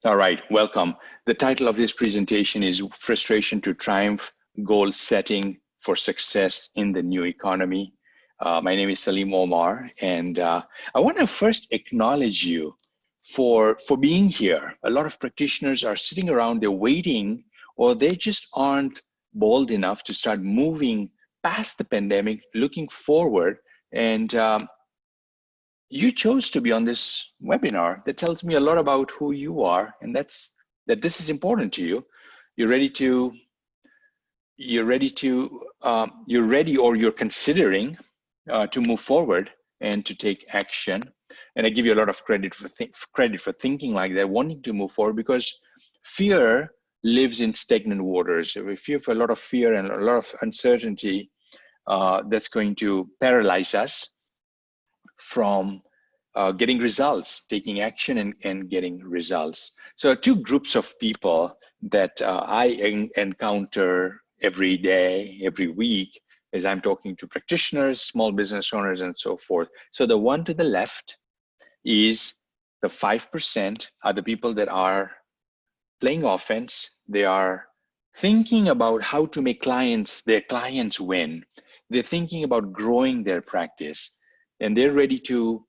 All right, welcome. The title of this presentation is Frustration to Triumph, Goal Setting for Success in the New Economy. My name is Salim Omar, and I want to first acknowledge you for being here. A lot of practitioners are sitting around, they're waiting, or they just aren't bold enough to start moving past the pandemic, looking forward. And you chose to be on this webinar. That tells me a lot about who you are, and that this is important to you. You're ready or you're considering to move forward and to take action. And I give you a lot of credit for thinking like that, wanting to move forward, because fear lives in stagnant waters. If we feel for a lot of fear and a lot of uncertainty, that's going to paralyze us from getting results, taking action and getting results. So two groups of people that I encounter every day, every week, as I'm talking to practitioners, small business owners, and so forth. So the one to the left is the 5% are the people that are playing offense. They are thinking about how to make their clients win. They're thinking about growing their practice, and they're ready to,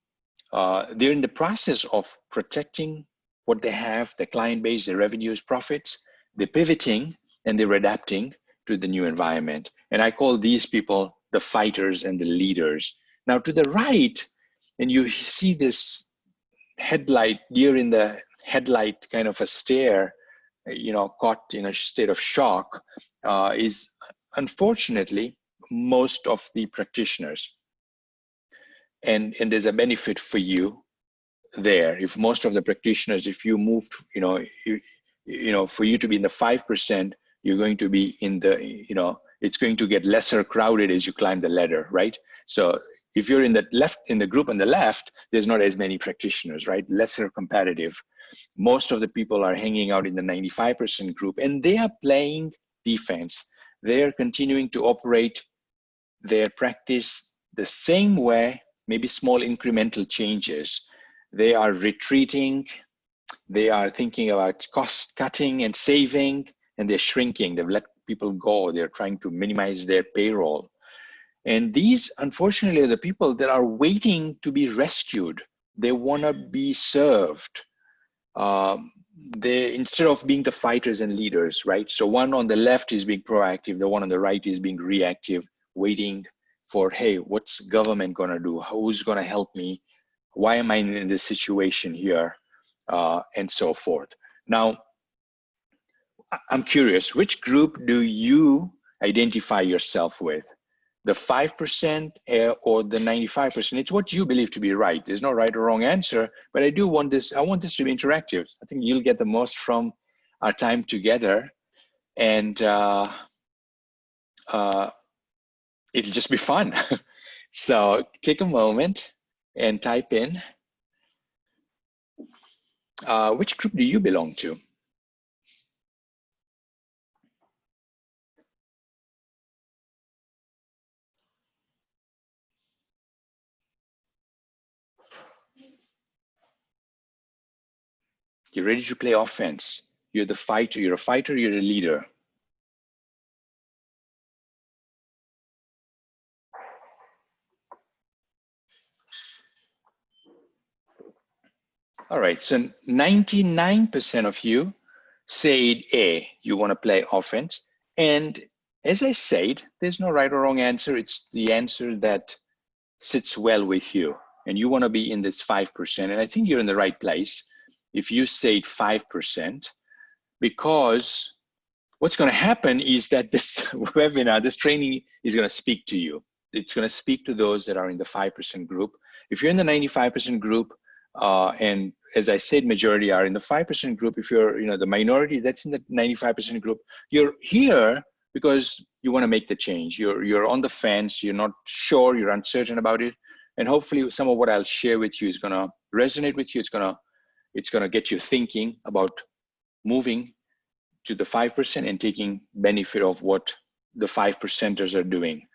they're in the process of protecting what they have, their client base, their revenues, profits. They're pivoting and they're adapting to the new environment. And I call these people the fighters and the leaders. Now to the right, and you see this deer in the headlight kind of a stare, caught in a state of shock, is unfortunately most of the practitioners. And there's a benefit for you there. If most of the practitioners, if you moved, for you to be in the 5%, you're going to be in the, it's going to get lesser crowded as you climb the ladder, right? So if you're in the group on the left, there's not as many practitioners, right? Lesser competitive. Most of the people are hanging out in the 95% group, and they are playing defense. They are continuing to operate their practice the same way, maybe small incremental changes. They are retreating. They are thinking about cost cutting and saving, and they're shrinking. They've let people go. They're trying to minimize their payroll. And these, unfortunately, are the people that are waiting to be rescued. They want to be served. Instead of being the fighters and leaders, right? So one on the left is being proactive. The one on the right is being reactive, waiting for, hey, what's government going to do? Who's going to help me? Why am I in this situation here? And so forth. Now, I'm curious, which group do you identify yourself with? The 5% or the 95%? It's what you believe to be right. There's no right or wrong answer, but I want this to be interactive. I think you'll get the most from our time together, and it'll just be fun. So take a moment and type in, which group do you belong to? You're ready to play offense. You're the fighter. You're a fighter. You're a leader. All right. So 99% of you said A, you want to play offense. And as I said, there's no right or wrong answer. It's the answer that sits well with you. And you want to be in this 5%. And I think you're in the right place if you say 5%, because what's going to happen is that this webinar, this training is going to speak to you. It's going to speak to those that are in the 5% group. If you're in the 95% group, and as I said, majority are in the 5% group. If you're the minority that's in the 95% group, you're here because you want to make the change. You're on the fence. You're not sure. You're uncertain about it. And hopefully some of what I'll share with you is going to resonate with you. It's going to get you thinking about moving to the 5% and taking benefit of what the 5%ers are doing.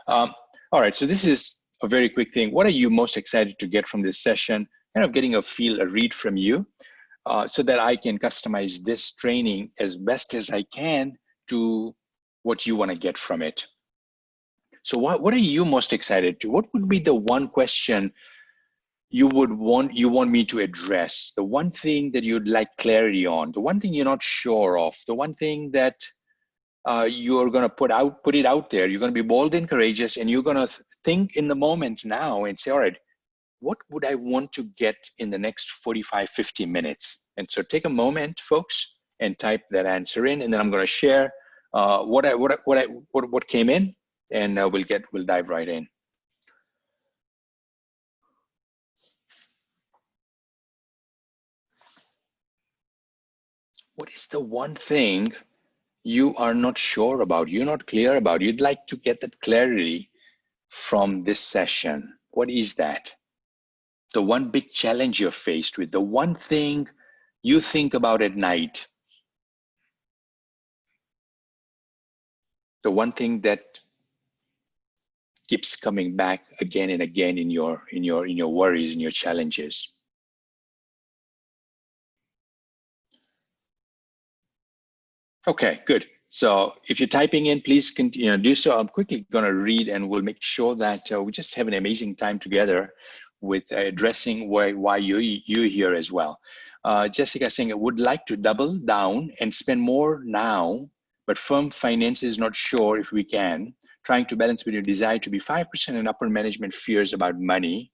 All right, so this is a very quick thing. What are you most excited to get from this session? Kind of getting a read from you. so that I can customize this training as best as I can to what you want to get from it. So what are you most excited to? What would be the one question you want me to address? The one thing that you'd like clarity on, the one thing you're not sure of, the one thing that you're going to put it out there. You're going to be bold and courageous, and you're going to think in the moment now and say, all right, what would I want to get in the next 45, 50 minutes? And so take a moment, folks, and type that answer in, and then I'm going to share what came in, and we'll dive right in. What is the one thing you are not sure about, you're not clear about, you'd like to get that clarity from this session? What is that? The one big challenge you're faced with, the one thing you think about at night, the one thing that keeps coming back again and again in your worries and your challenges. Okay, good. So if you're typing in, please continue do so. I'm quickly going to read, and we'll make sure that we just have an amazing time together with addressing why you're here as well. Jessica saying, I would like to double down and spend more now, but firm finances not sure if we can. Trying to balance between desire to be 5% and upper management fears about money.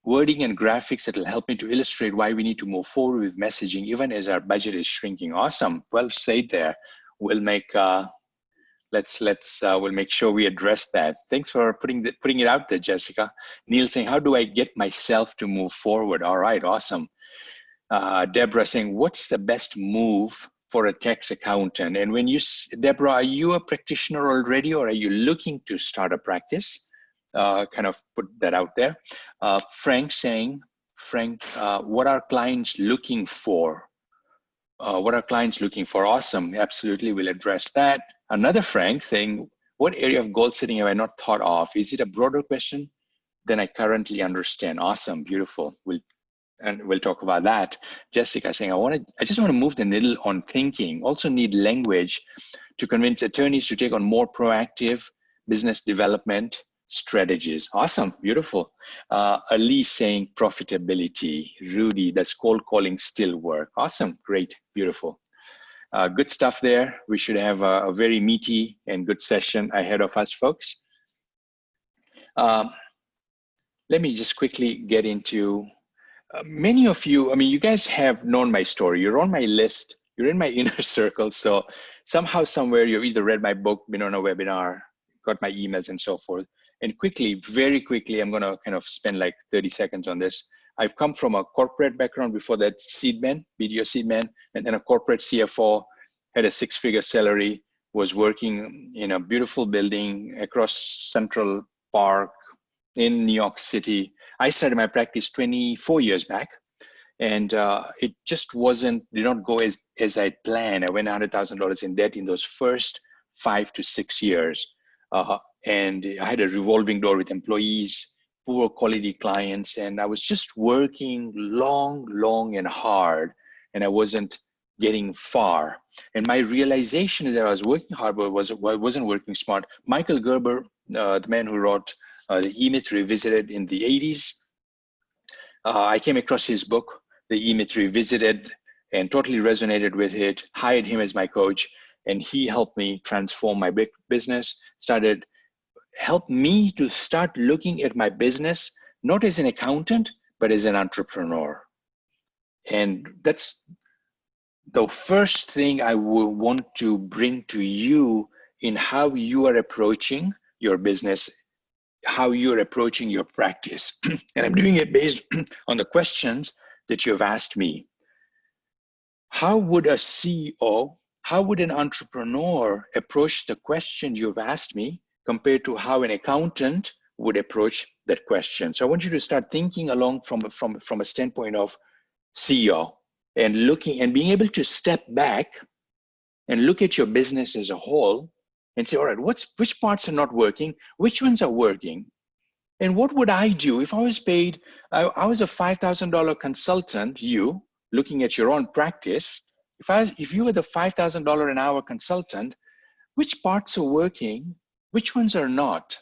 Wording and graphics that will help me to illustrate why we need to move forward with messaging even as our budget is shrinking. Awesome. Well said there. We'll make we'll make sure we address that. Thanks for putting it out there, Jessica. Neil saying, how do I get myself to move forward? All right, awesome. Deborah saying, what's the best move for a tax accountant? And Deborah, are you a practitioner already, or are you looking to start a practice? Kind of put that out there. Frank saying, what are clients looking for? What are clients looking for? Awesome, absolutely, we'll address that. Another Frank saying, what area of goal setting have I not thought of? Is it a broader question than I currently understand? Awesome, beautiful. We'll talk about that. Jessica saying, I just want to move the needle on thinking. Also need language to convince attorneys to take on more proactive business development strategies. Awesome, beautiful. Ali saying profitability. Rudy, does cold calling still work? Awesome, great, beautiful. Good stuff there. We should have a very meaty and good session ahead of us, folks. Let me just quickly get into many of you, you guys have known my story. You're on my list. You're in my inner circle. So somehow, somewhere, you've either read my book, been on a webinar, got my emails, and so forth. And very quickly, I'm going to kind of spend like 30 seconds on this. I've come from a corporate background before that, BDO Seedman, and then a corporate CFO, had a 6-figure salary, was working in a beautiful building across Central Park in New York City. I started my practice 24 years back, and it just did not go as I planned. I went $100,000 in debt in those first 5 to 6 years. And I had a revolving door with employees, poor quality clients, and I was just working long and hard, and I wasn't getting far. And my realization is that I was working hard, but wasn't working smart. Michael Gerber, the man who wrote The E-Myth Revisited in the 80s, I came across his book, The E-Myth Revisited, and totally resonated with it, hired him as my coach, and he helped me transform my business, helped me to start looking at my business, not as an accountant, but as an entrepreneur. And that's the first thing I would want to bring to you in how you are approaching your business, how you're approaching your practice. And I'm doing it based on the questions that you've asked me. How would a CEO, how would an entrepreneur approach the question you've asked me compared to how an accountant would approach that question? So I want you to start thinking along from a standpoint of CEO, and looking and being able to step back and look at your business as a whole and say, all right, which parts are not working? Which ones are working? And what would I do if I was paid? I was a $5,000 consultant, looking at your own practice, if you were the $5,000 an hour consultant, which parts are working, which ones are not?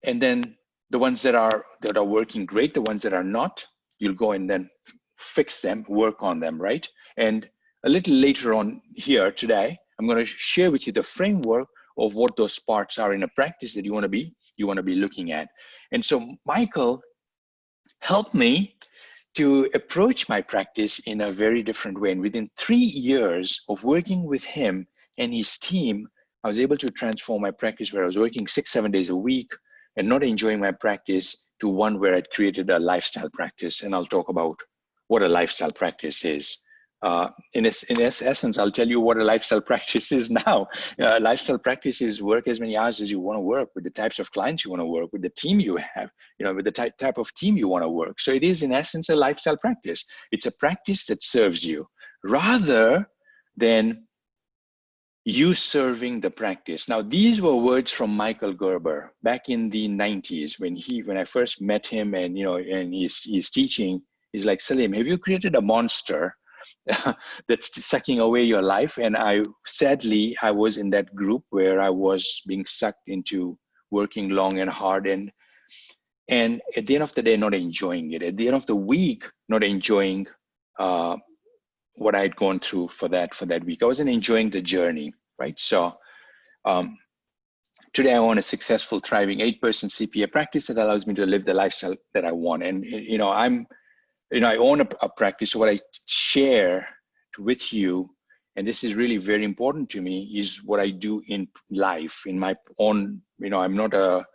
And then the ones that are working great, the ones that are not, you'll go and then fix them, work on them, right? And a little later on here today, I'm going to share with you the framework of what those parts are in a practice that you want to be looking at. And so Michael helped me to approach my practice in a very different way. And within 3 years of working with him and his team, I was able to transform my practice where I was working 6-7 days a week and not enjoying my practice to one where I'd created a lifestyle practice. And I'll talk about what a lifestyle practice is. In essence, I'll tell you what a lifestyle practice is now. Lifestyle practice is work as many hours as you want to work with the types of clients you want to work with, the team you have, with the type of team you want to work. So it is in essence a lifestyle practice. It's a practice that serves you rather than you serving the practice. Now, these were words from Michael Gerber back in the 90s when I first met him, and and he's teaching. He's like, Salim, have you created a monster that's sucking away your life? And sadly, I was in that group where I was being sucked into working long and hard, and at the end of the day, not enjoying it. At the end of the week, not enjoying what I'd gone through for that week. I wasn't enjoying the journey, right? So today I own a successful, thriving 8-person CPA practice that allows me to live the lifestyle that I want. And I own a practice. So what I share with you, and this is really very important to me, is what I do in life, in my own, I'm not a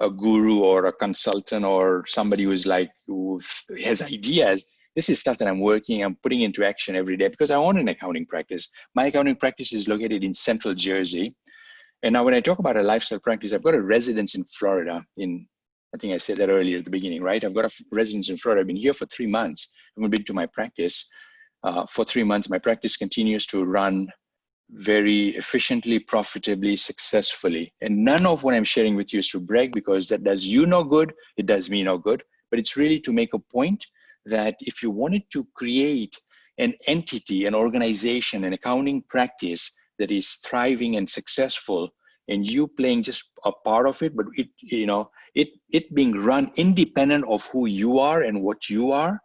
guru or a consultant or somebody who has ideas. This is stuff that I'm putting into action every day because I own an accounting practice. My accounting practice is located in Central Jersey. And now when I talk about a lifestyle practice, I've got a residence in Florida. I think I said that earlier at the beginning, right? I've got a residence in Florida. I've been here for 3 months. I've been to my practice for 3 months. My practice continues to run very efficiently, profitably, successfully. And none of what I'm sharing with you is to brag, because that does you no good. It does me no good. But it's really to make a point that if you wanted to create an entity, an organization, an accounting practice that is thriving and successful, and you playing just a part of it, but it being run independent of who you are and what you are,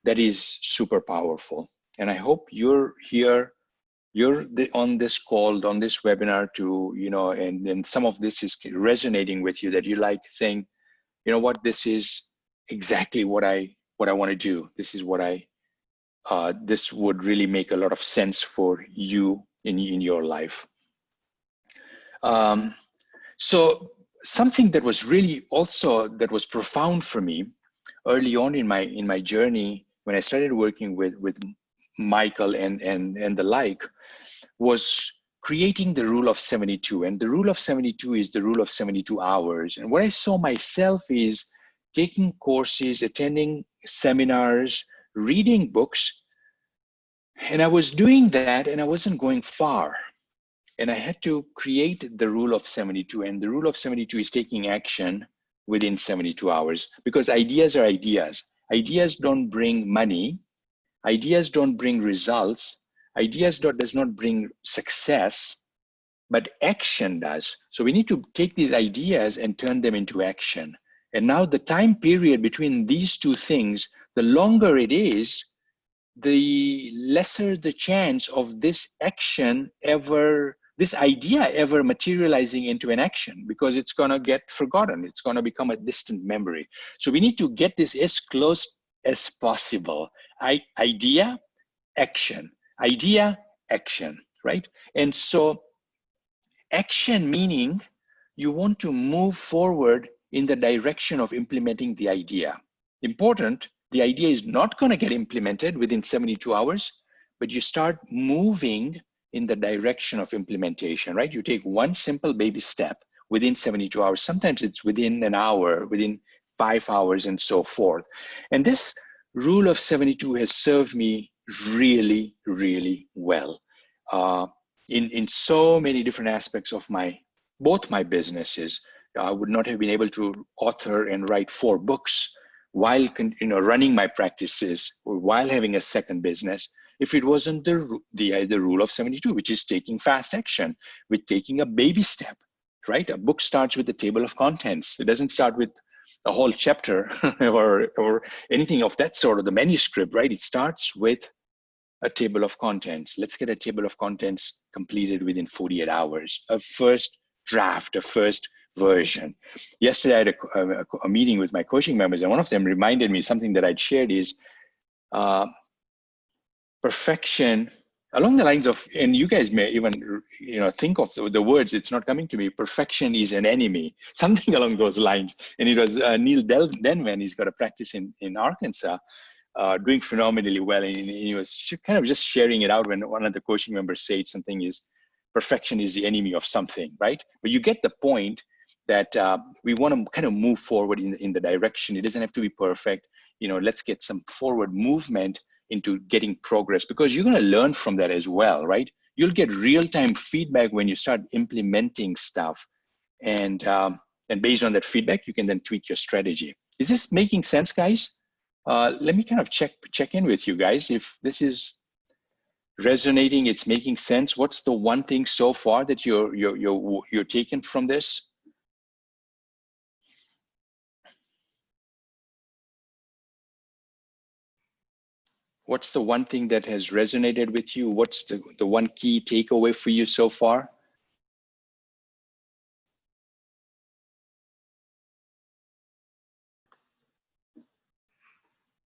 that is super powerful. And I hope you're here, on this call, on this webinar to, and some of this is resonating with you, that you like saying, you know what, this is exactly what I want to do. This is what this would really make a lot of sense for you in your life. So something that was really also, that was profound for me early on in my journey, when I started working with Michael and the like, was creating the rule of 72. And the rule of 72 is the rule of 72 hours. And what I saw myself is taking courses, attending seminars, reading books, and I was doing that and I wasn't going far. And I had to create the rule of 72. And the rule of 72 is taking action within 72 hours, because ideas are ideas. Ideas don't bring money. Ideas don't bring results. Ideas does not bring success, but action does. So we need to take these ideas and turn them into action. And now the time period between these two things, the longer it is, the lesser the chance of this idea ever materializing into an action, because it's going to get forgotten. It's going to become a distant memory. So we need to get this as close as possible. Idea, action, idea, action, right? And so action meaning you want to move forward in the direction of implementing the idea. Important, the idea is not going to get implemented within 72 hours, but you start moving in the direction of implementation, right? You take one simple baby step within 72 hours. Sometimes it's within an hour, within 5 hours, and so forth. And this rule of 72 has served me really, really well in so many different aspects of both my businesses. I would not have been able to author and write 4 books while running my practices or while having a second business, if it wasn't the rule of 72, which is taking fast action, with taking a baby step, right? A book starts with a table of contents. It doesn't start with a whole chapter or anything of that sort of the manuscript, right? It starts with a table of contents. Let's get a table of contents completed within 48 hours. A first draft, a first version. Yesterday, I had a meeting with my coaching members, and one of them reminded me something that I'd shared is perfection along the lines of, and you guys may even think of the words, it's not coming to me, perfection is an enemy, something along those lines. And it was Neil Denman. He's got a practice in Arkansas, doing phenomenally well, and he was kind of just sharing it out when one of the coaching members said something is perfection is the enemy of something, right? But you get the point that we want to kind of move forward in the direction. It doesn't have to be perfect. Let's get some forward movement into getting progress, because you're going to learn from that as well, right? You'll get real-time feedback when you start implementing stuff, and based on that feedback, you can then tweak your strategy. Is this making sense, guys? Let me kind of check in with you guys. If this is resonating, it's making sense. What's the one thing so far that you're taking from this? What's the one thing that has resonated with you? What's the one key takeaway for you so far?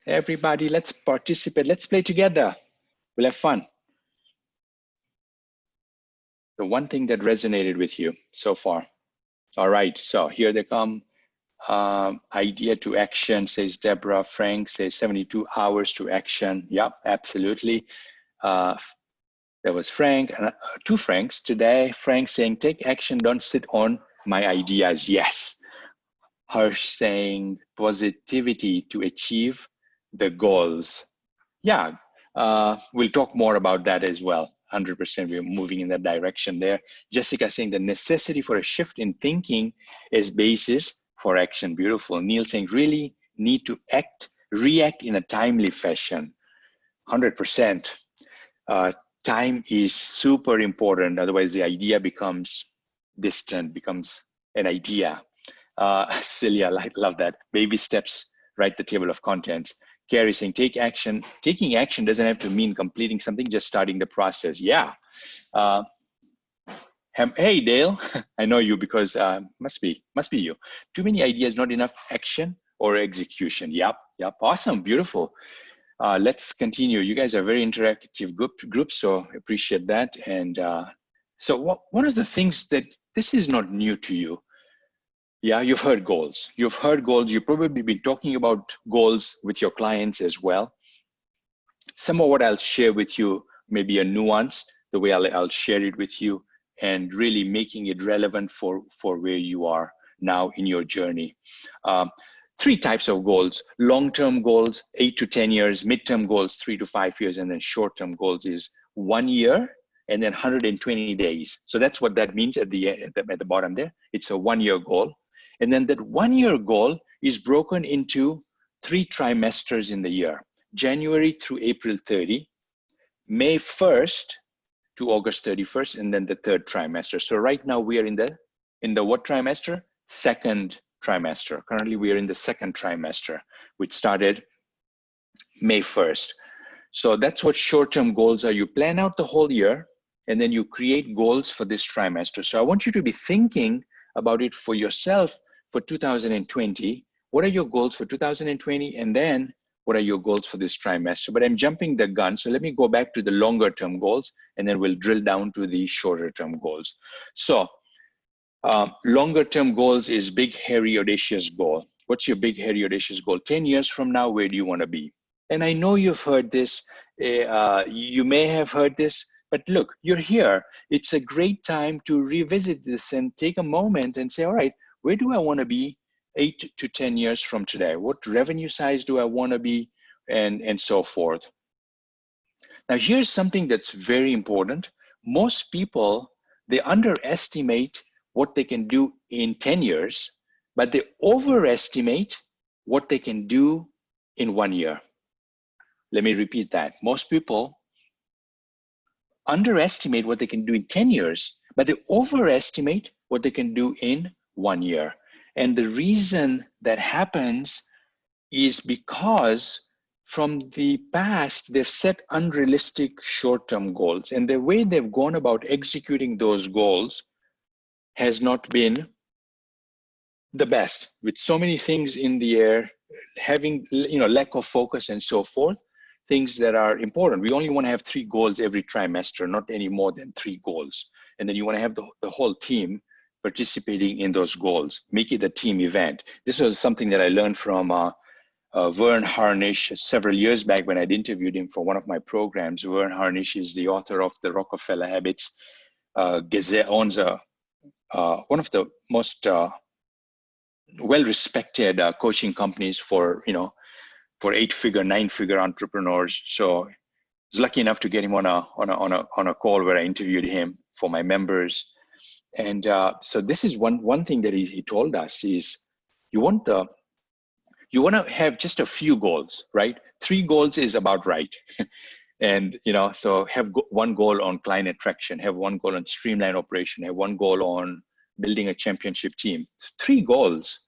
Everybody, let's participate. Let's play together. We'll have fun. The one thing that resonated with you so far. All right, so here they come. Idea to action, says Deborah. Frank says 72 hours to action. Yep, absolutely. That was Frank. Two Franks today. Frank saying, take action, don't sit on my ideas. Yes. Harsh saying, positivity to achieve the goals. Yeah, we'll talk more about that as well. 100%, we're moving in that direction there. Jessica saying the necessity for a shift in thinking is basis for action. Beautiful. Neil saying really need to react in a timely fashion. 100%. Time is super important. Otherwise, the idea becomes distant, becomes an idea. Celia, love that. Baby steps, write the table of contents. Carrie saying, take action. Taking action doesn't have to mean completing something, just starting the process. Yeah. Hey, Dale, I know you because must be you. Too many ideas, not enough action or execution. Yep. Awesome, beautiful. Let's continue. You guys are very interactive group, so appreciate that. And so one of the things that this is not new to you. Yeah, you've heard goals. You've probably been talking about goals with your clients as well. Some of what I'll share with you may be a nuance, the way I'll share it with you, and really making it relevant for where you are now in your journey. Three types of goals: long-term goals, 8 to 10 years, mid-term goals, 3 to 5 years, and then short-term goals is 1 year and then 120 days. So that's what that means at the bottom there. It's a 1-year goal. And then that 1-year goal is broken into 3 trimesters in the year: January through April 30, May 1st to August 31st, and then the 3rd trimester. So right now we are in the what trimester? Second trimester. Currently we are in the 2nd trimester, which started May 1st. So that's what short-term goals are. You plan out the whole year and then you create goals for this trimester. So I want you to be thinking about it for yourself for 2020. What are your goals for 2020? And then what are your goals for this trimester? But I'm jumping the gun. So let me go back to the longer term goals and then we'll drill down to the shorter term goals. So longer term goals is big, hairy, audacious goal. What's your big, hairy, audacious goal? 10 years from now, where do you want to be? And I know you've heard this. You may have heard this, but look, you're here. It's a great time to revisit this and take a moment and say, all right, where do I want to be 8 to 10 years from today? What revenue size do I want to be? And so forth. Now, here's something that's very important. Most people, they underestimate what they can do in 10 years, but they overestimate what they can do in 1 year. Let me repeat that. Most people underestimate what they can do in 10 years, but they overestimate what they can do in 1 year. And the reason that happens is because from the past, they've set unrealistic short-term goals. And the way they've gone about executing those goals has not been the best, with so many things in the air, having lack of focus and so forth, things that are important. We only want to have 3 goals every trimester, not any more than 3 goals. And then you want to have the whole team participating in those goals, make it a team event. This was something that I learned from Vern Harnish several years back when I'd interviewed him for one of my programs. Vern Harnish is the author of the Rockefeller Habits. Gazette owns one of the most well-respected coaching companies for 8-figure, 9-figure entrepreneurs. So I was lucky enough to get him on a call where I interviewed him for my members. And so this is one thing that he told us is you want to have just a few goals, right? 3 goals is about right. And so have 1 goal on client attraction, have 1 goal on streamline operation, have 1 goal on building a championship team. 3 goals,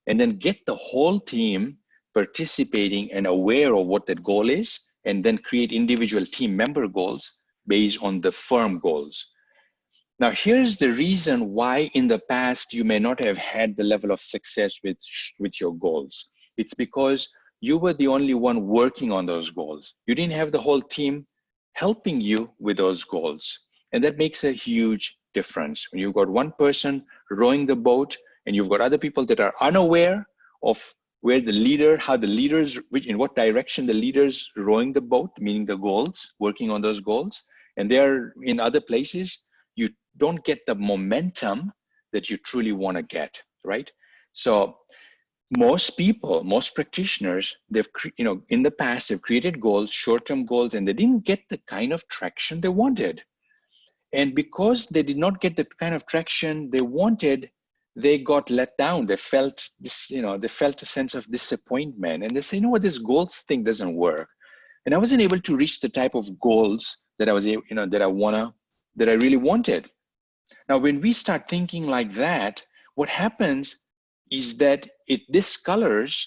and then get the whole team participating and aware of what that goal is, and then create individual team member goals based on the firm goals. Now, here's the reason why in the past you may not have had the level of success with your goals. It's because you were the only one working on those goals. You didn't have the whole team helping you with those goals. And that makes a huge difference. When you've got one person rowing the boat and you've got other people that are unaware of where the leader, how the leaders, in what direction the leaders rowing the boat, meaning the goals, working on those goals, and they're in other places, you don't get the momentum that you truly want to get, right? So most people, most practitioners, they've, in the past, they've created goals, short-term goals, and they didn't get the kind of traction they wanted. And because they did not get the kind of traction they wanted, they got let down. They felt this, they felt a sense of disappointment, and they say, this goals thing doesn't work. And I wasn't able to reach the type of goals that I was, that I really wanted. Now, when we start thinking like that, what happens is that it discolors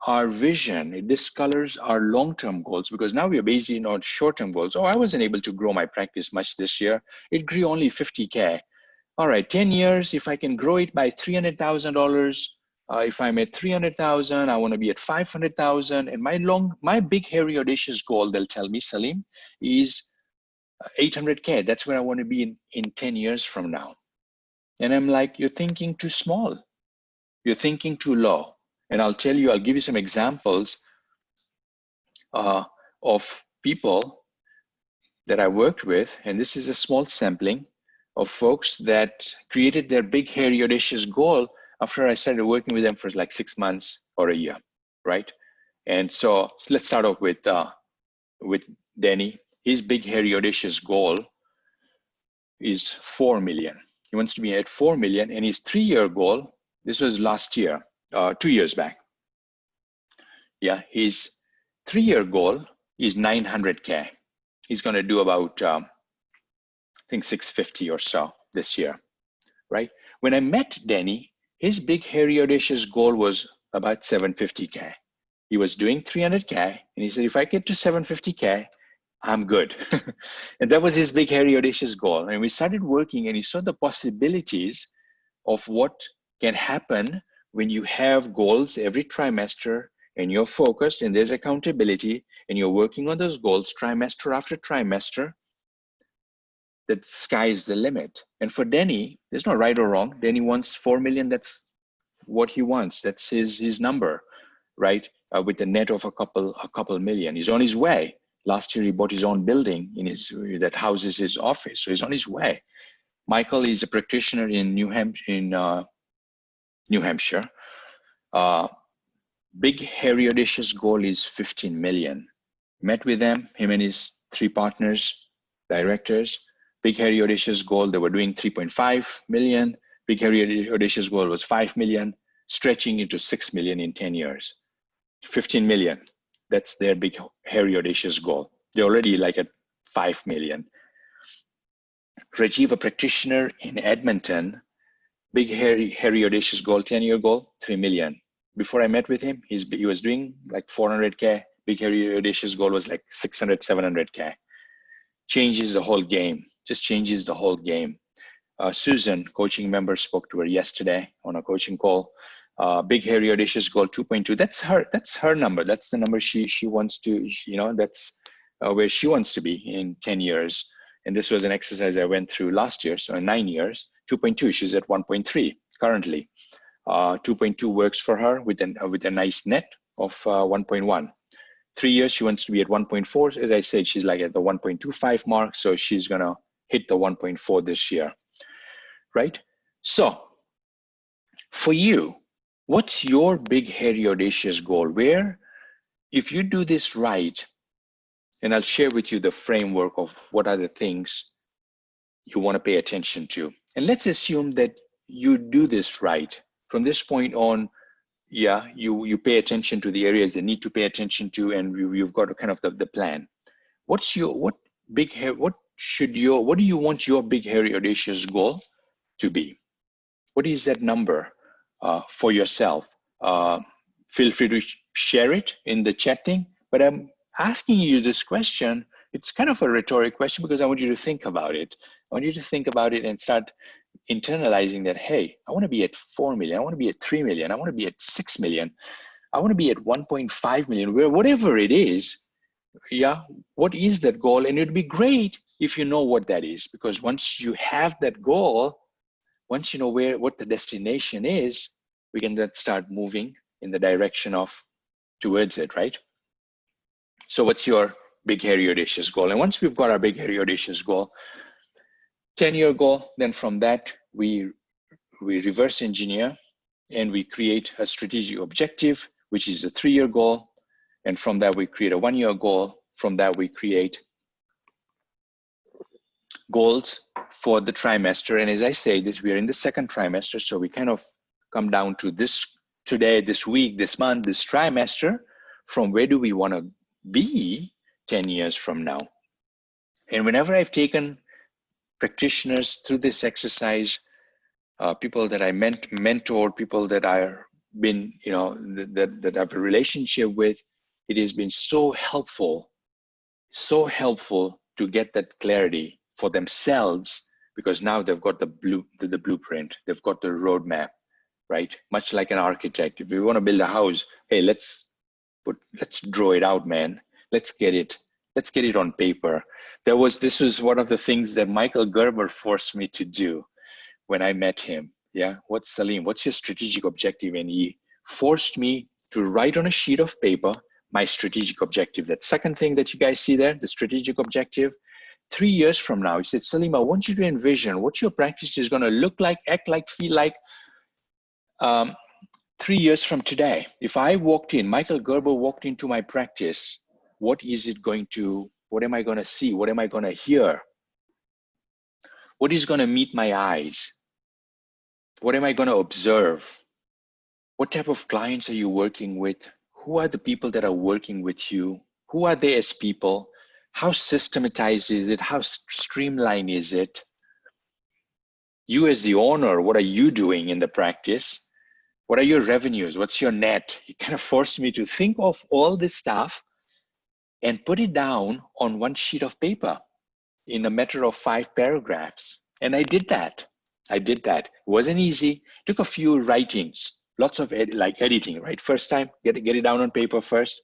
our vision, it discolors our long-term goals, because now we are based on short-term goals. Oh, I wasn't able to grow my practice much this year. It grew only 50K. All right, 10 years, if I can grow it by $300,000, if I'm at 300,000, I want to be at 500,000. And my big, hairy, audacious goal, they'll tell me, Salim, is 800K. That's where I want to be in 10 years from now. And I'm like, you're thinking too small. You're thinking too low. And I'll give you some examples of people that I worked with. And this is a small sampling of folks that created their big, hairy, audacious goal after I started working with them for like 6 months or a year, right? And so let's start off with Danny. His big, hairy, audacious goal is 4 million. He wants to be at 4 million, and his 3-year goal, this was last year, 2 years back. Yeah, his 3-year goal is 900K. He's going to do about, I think 650 or so this year, right? When I met Danny, his big, hairy, audacious goal was about 750K. He was doing 300K, and he said, if I get to 750K, I'm good. And that was his big, hairy, audacious goal. And we started working, and he saw the possibilities of what can happen when you have goals every trimester, and you're focused, and there's accountability, and you're working on those goals trimester after trimester. The sky is the limit. And for Danny, there's no right or wrong. Danny wants 4 million. That's what he wants. That's his number, right? With a net of a couple million. He's on his way. Last year, he bought his own building that houses his office. So he's on his way. Michael is a practitioner in New Hampshire. Big, hairy, audacious goal is 15 million. Met with them, him and his 3 partners, directors. Big, hairy, audacious goal, they were doing 3.5 million. Big, hairy, audacious goal was 5 million, stretching into 6 million in 10 years. 15 million. That's their big, hairy, audacious goal. They're already like at 5 million. Rajiv, a practitioner in Edmonton, big, hairy, audacious goal, 10-year goal, 3 million. Before I met with him, he was doing like 400K. Big, hairy, audacious goal was like 600, 700K. Changes the whole game, just changes the whole game. Susan, coaching member, spoke to her yesterday on a coaching call. Big, hairy, audacious goal 2.2. That's her number. That's the number she wants to, that's where she wants to be in 10 years. And this was an exercise I went through last year. So in 9 years, 2.2, she's at 1.3 currently. 2.2 works for her with a nice net of 1.1. 3 years, she wants to be at 1.4. As I said, she's like at the 1.25 mark. So she's going to hit the 1.4 this year, right? So for you, what's your big, hairy, audacious goal? Where, if you do this right, and I'll share with you the framework of what are the things you want to pay attention to. And let's assume that you do this right. From this point on, yeah, you pay attention to the areas that need to pay attention to, and you've got a kind of the plan. What do you want your big, hairy, audacious goal to be? What is that number for yourself? Feel free to share it in the chat thing, but I'm asking you this question. It's kind of a rhetoric question because I want you to think about it. I want you to think about it and start internalizing that, hey, I want to be at 4 million. I want to be at 3 million. I want to be at 6 million. I want to be at 1.5 million, whatever it is. Yeah, what is that goal? And it'd be great if you know what that is, because once you have that goal, once you know what the destination is, we can then start moving in the direction of towards it, right? So what's your big, hairy, audacious goal? And once we've got our big, hairy, audacious goal, 10-year goal, then from that, we reverse engineer and we create a strategic objective, which is a 3-year goal. And from that, we create a 1-year goal. From that, we create goals for the trimester. And as I say this, we are in the second trimester. So we kind of come down to this today, this week, this month, this trimester, from where do we want to be 10 years from now? And whenever I've taken practitioners through this exercise, people that I mentor, people that I've been, that I have a relationship with, it has been so helpful to get that clarity for themselves, because now they've got the blueprint, they've got the roadmap, right? Much like an architect. If we want to build a house, hey, let's draw it out, man. Let's get it on paper. This was one of the things that Michael Gerber forced me to do when I met him. Yeah, Salim, what's your strategic objective? And he forced me to write on a sheet of paper my strategic objective. That second thing that you guys see there, the strategic objective. 3 years from now, he said, Salim, I want you to envision what your practice is going to look like, act like, feel like 3 years from today. If Michael Gerber walked into my practice, what am I going to see? What am I going to hear? What is going to meet my eyes? What am I going to observe? What type of clients are you working with? Who are the people that are working with you? Who are they as people? How systematized is it? How streamlined is it? You as the owner, what are you doing in the practice? What are your revenues? What's your net? He kind of forced me to think of all this stuff and put it down on one sheet of paper in a matter of 5 paragraphs. And I did that. It wasn't easy. It took a few writings, lots of editing, right? First time, get it down on paper first,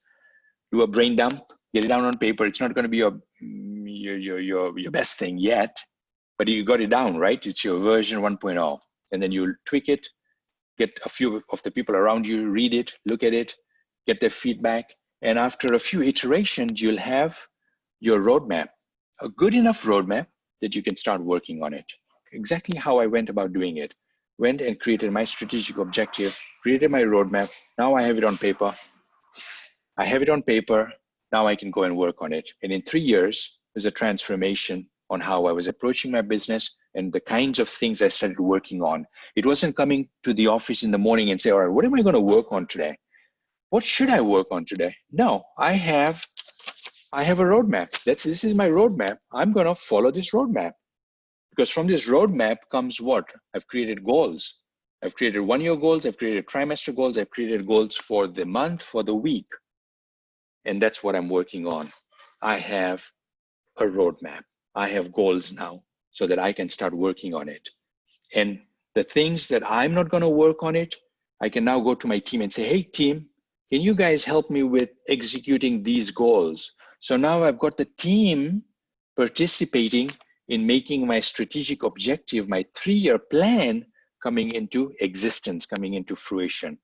do a brain dump, get it down on paper. It's not going to be your best thing yet, but you got it down, right? It's your version 1.0. And then you tweak it, get a few of the people around you, read it, look at it, get their feedback. And after a few iterations, you'll have your roadmap, a good enough roadmap that you can start working on it. Exactly how I went about doing it. Went and created my strategic objective, created my roadmap. Now I have it on paper. Now I can go and work on it. And in 3 years, there's a transformation on how I was approaching my business and the kinds of things I started working on. It wasn't coming to the office in the morning and say, all right, what am I going to work on today? what should I work on today? No, I have a roadmap. This is my roadmap. I'm going to follow this roadmap, because from this roadmap comes what? I've created goals. I've created 1-year goals. I've created trimester goals. I've created goals for the month, for the week. And that's what I'm working on. I have a roadmap. I have goals now so that I can start working on it. And the things that I'm not going to work on it, I can now go to my team and say, hey, team, can you guys help me with executing these goals? So now I've got the team participating in making my strategic objective, my 3-year plan, coming into existence, coming into fruition.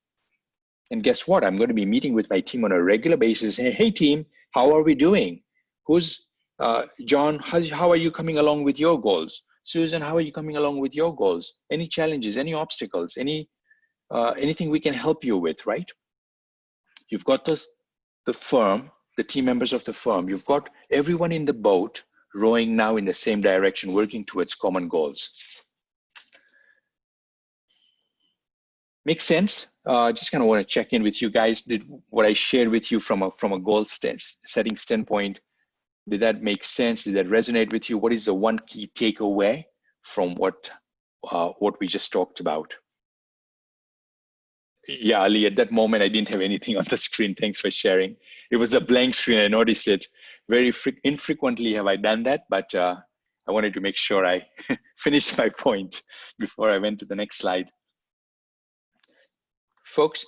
And guess what? I'm going to be meeting with my team on a regular basis. Hey team, how are we doing? Who's John? How are you coming along with your goals? Susan, how are you coming along with your goals? Any challenges? Any obstacles? Anything we can help you with? Right? You've got the firm, the team members of the firm. You've got everyone in the boat rowing now in the same direction, working towards common goals. Makes sense? Just kind of want to check in with you guys. Did what I shared with you from a goal setting standpoint, did that make sense? Did that resonate with you? What is the one key takeaway from what we just talked about? Yeah, Ali, at that moment, I didn't have anything on the screen. Thanks for sharing. It was a blank screen. I noticed it. Very infrequently have I done that, but I wanted to make sure I finished my point before I went to the next slide. Folks,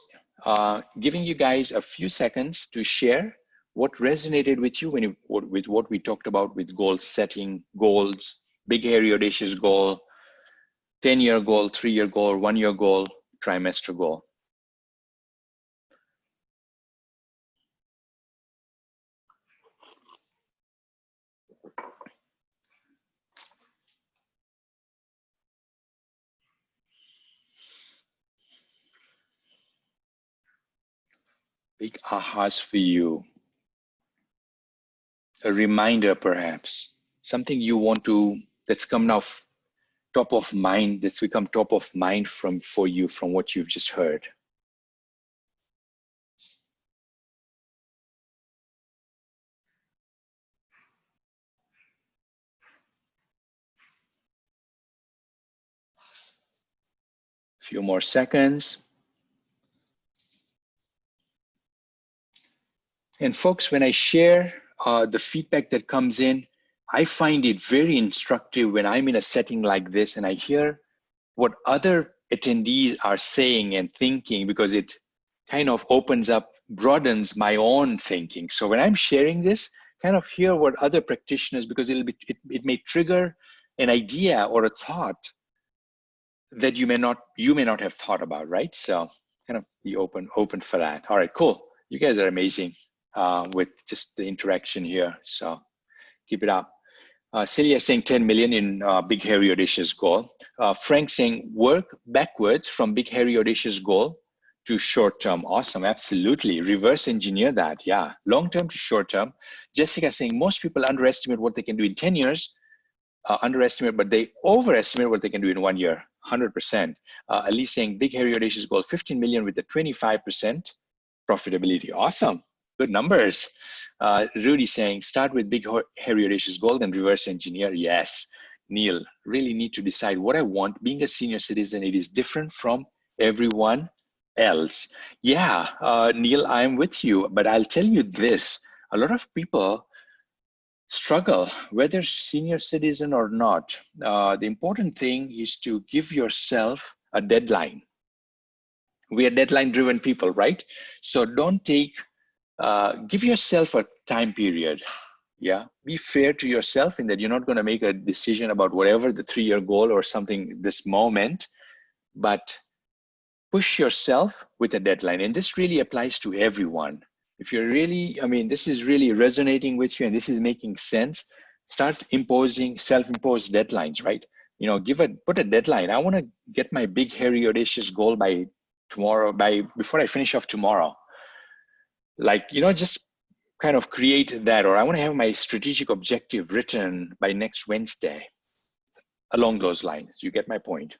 giving you guys a few seconds to share what resonated with you with what we talked about with goal setting, goals, big, hairy, audacious goal, 10-year goal, 3-year goal, 1-year goal, trimester goal. Big ahas for you. A reminder, perhaps, something you want to, that's come now top of mind, that's become top of mind for you from what you've just heard. A few more seconds. And folks, when I share the feedback that comes in, I find it very instructive when I'm in a setting like this and I hear what other attendees are saying and thinking, because it kind of opens up, broadens my own thinking. So when I'm sharing this, kind of hear what other practitioners, because it may trigger an idea or a thought that you may not have thought about, right? So kind of be open for that. All right, cool. You guys are amazing with just the interaction here. So keep it up. Celia saying 10 million in big, hairy, audacious goal. Frank saying work backwards from big, hairy, audacious goal to short term. Awesome, absolutely. Reverse engineer that, yeah. Long term to short term. Jessica saying most people underestimate what they can do in 10 years, but they overestimate what they can do in 1 year, 100%. Elise saying big, hairy, audacious goal, 15 million with a 25% profitability. Awesome. Good numbers. Rudy saying, start with big, hairy, audacious goal, then reverse engineer. Yes. Neil, really need to decide what I want. Being a senior citizen, it is different from everyone else. Yeah, Neil, I'm with you, but I'll tell you this. A lot of people struggle, whether senior citizen or not. The important thing is to give yourself a deadline. We are deadline driven people, right? So don't give yourself a time period. Yeah, be fair to yourself in that you're not going to make a decision about whatever the 3-year goal or something this moment, but push yourself with a deadline. And this really applies to everyone. If you're really, this is really resonating with you and this is making sense, start imposing self-imposed deadlines, right? Put a deadline. I want to get my big, hairy, audacious goal by tomorrow, before I finish off tomorrow. Just kind of create that, or I want to have my strategic objective written by next Wednesday. Along those lines, you get my point.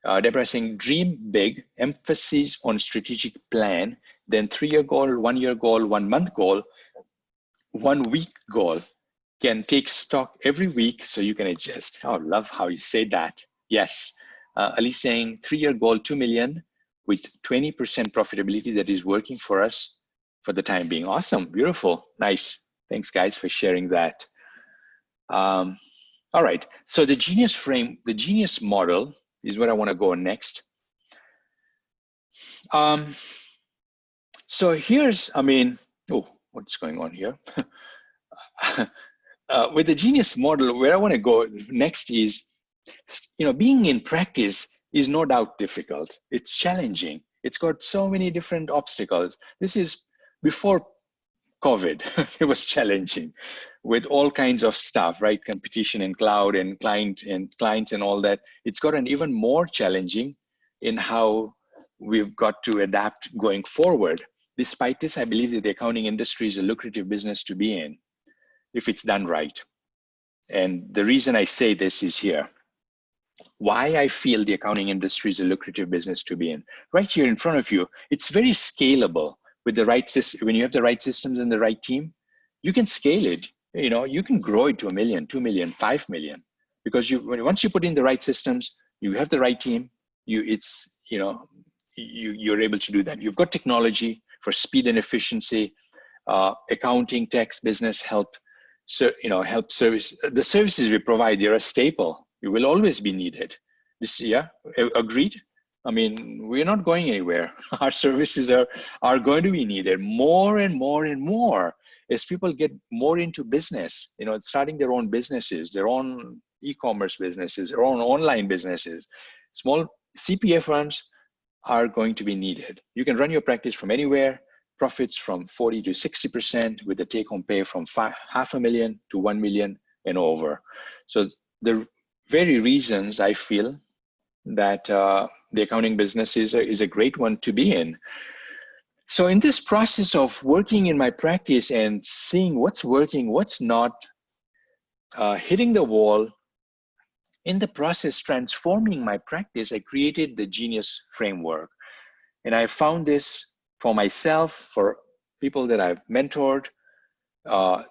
Deborah saying, dream big, emphasis on strategic plan, then 3-year goal, 1-year goal, 1-month goal, 1-week goal. Can take stock every week so you can adjust. Oh, love how you say that. Yes. Ali saying 3-year goal, 2 million with 20% profitability that is working for us for the time being. Awesome. Beautiful. Nice. Thanks, guys, for sharing that. All right. So the genius frame, the genius model is where I want to go next. So here's, oh, what's going on here? With the genius model, where I want to go next is, being in practice is no doubt difficult. It's challenging. It's got so many different obstacles. This is before COVID. It was challenging with all kinds of stuff, right? Competition in cloud and clients and all that. It's gotten even more challenging in how we've got to adapt going forward. Despite this, I believe that the accounting industry is a lucrative business to be in if it's done right. And the reason I say this is here. Why I feel the accounting industry is a lucrative business to be in. Right here in front of you, it's very scalable with the right system. When you have the right systems and the right team, you can scale it. You can grow it to 1 million, 2 million, 5 million, because once you put in the right systems, you have the right team, you're able to do that. You've got technology for speed and efficiency, accounting, tax, business, help service. The services we provide, they're a staple. It will always be needed. Agreed? We're not going anywhere. Our services are going to be needed more and more and more as people get more into business, starting their own businesses, their own e-commerce businesses, their own online businesses. Small CPA firms are going to be needed. You can run your practice from anywhere, profits from 40 to 60% with the take-home pay from $500,000 to 1 million and over. So the very reasons I feel that the accounting business is a great one to be in. So in this process of working in my practice and seeing what's working, what's not, hitting the wall, in the process transforming my practice, I created the Genius framework. And I found this for myself, for people that I've mentored.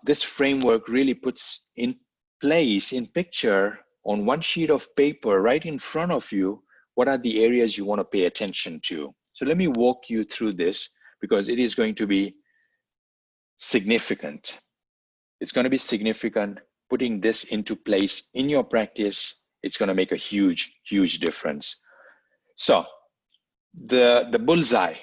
This framework really puts in place, in picture, on one sheet of paper right in front of you, what are the areas you want to pay attention to. So let me walk you through this because it is going to be significant. It's going to be significant. Putting this into place in your practice, it's going to make a huge, huge difference. So the bullseye,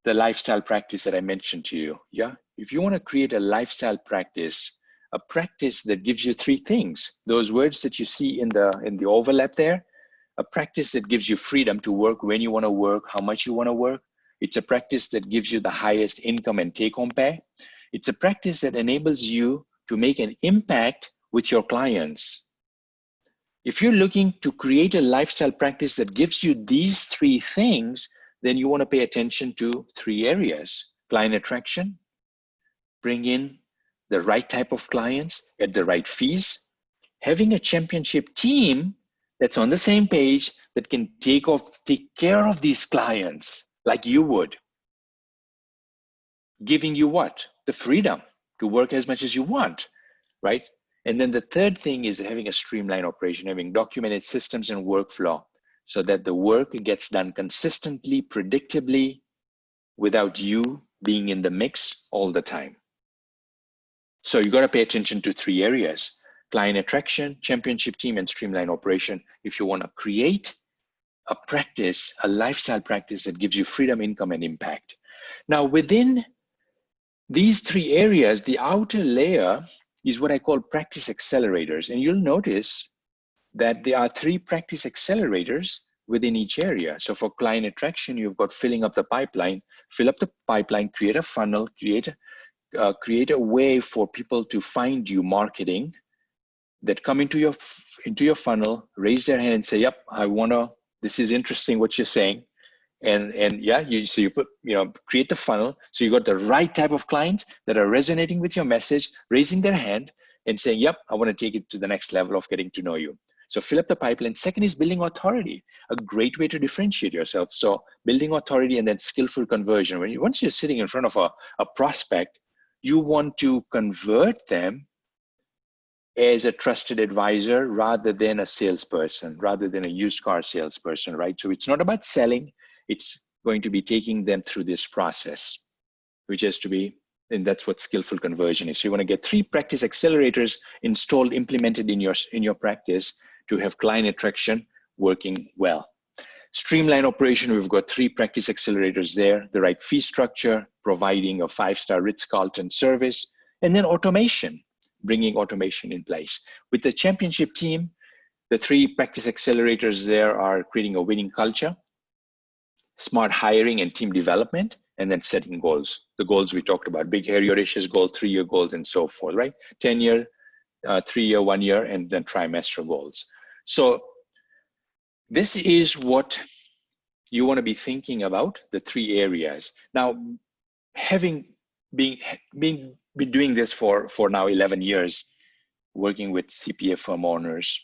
the lifestyle practice that I mentioned to you. Yeah. If you want to create a lifestyle practice, a practice that gives you 3 things, those words that you see in the overlap there, a practice that gives you freedom to work when you want to work, how much you want to work. It's a practice that gives you the highest income and take-home pay. It's a practice that enables you to make an impact with your clients. If you're looking to create a lifestyle practice that gives you these 3 things, then you want to pay attention to 3 areas. Client attraction, bring in the right type of clients at the right fees, having a championship team that's on the same page that can take care of these clients like you would, giving you what? The freedom to work as much as you want, right? And then the third thing is having a streamlined operation, having documented systems and workflow so that the work gets done consistently, predictably, without you being in the mix all the time. So you got to pay attention to 3 areas: client attraction, championship team, and streamlined operation if you want to create a practice, a lifestyle practice that gives you freedom, income, and impact. Now, within these 3 areas, the outer layer is what I call practice accelerators. And you'll notice that there are 3 practice accelerators within each area. So for client attraction, you've got filling up the pipeline, fill up the pipeline, create a funnel, create a way for people to find you, marketing, that come into your funnel, raise their hand and say, yep, this is interesting what you're saying. And yeah, so you create the funnel. So you got the right type of clients that are resonating with your message, raising their hand and saying, yep, I want to take it to the next level of getting to know you. So fill up the pipeline. Second is building authority, a great way to differentiate yourself. So building authority and then skillful conversion. Once you're sitting in front of a prospect, you want to convert them as a trusted advisor rather than a salesperson, rather than a used car salesperson, right? So it's not about selling, it's going to be taking them through this process, which has to be, and that's what skillful conversion is. So you want to get 3 practice accelerators installed, implemented in your practice to have client attraction working well. Streamline operation, we've got 3 practice accelerators there, the right fee structure, providing a 5-star Ritz-Carlton service, and then automation, bringing automation in place. With the championship team, the 3 practice accelerators there are creating a winning culture, smart hiring and team development, and then setting goals. The goals we talked about, big, hairy, audacious goal, 3-year goals, and so forth, right? 10-year, 3-year, 1 year, and then trimester goals. So this is what you want to be thinking about, the 3 areas. Now, having been doing this for now 11 years, working with CPA firm owners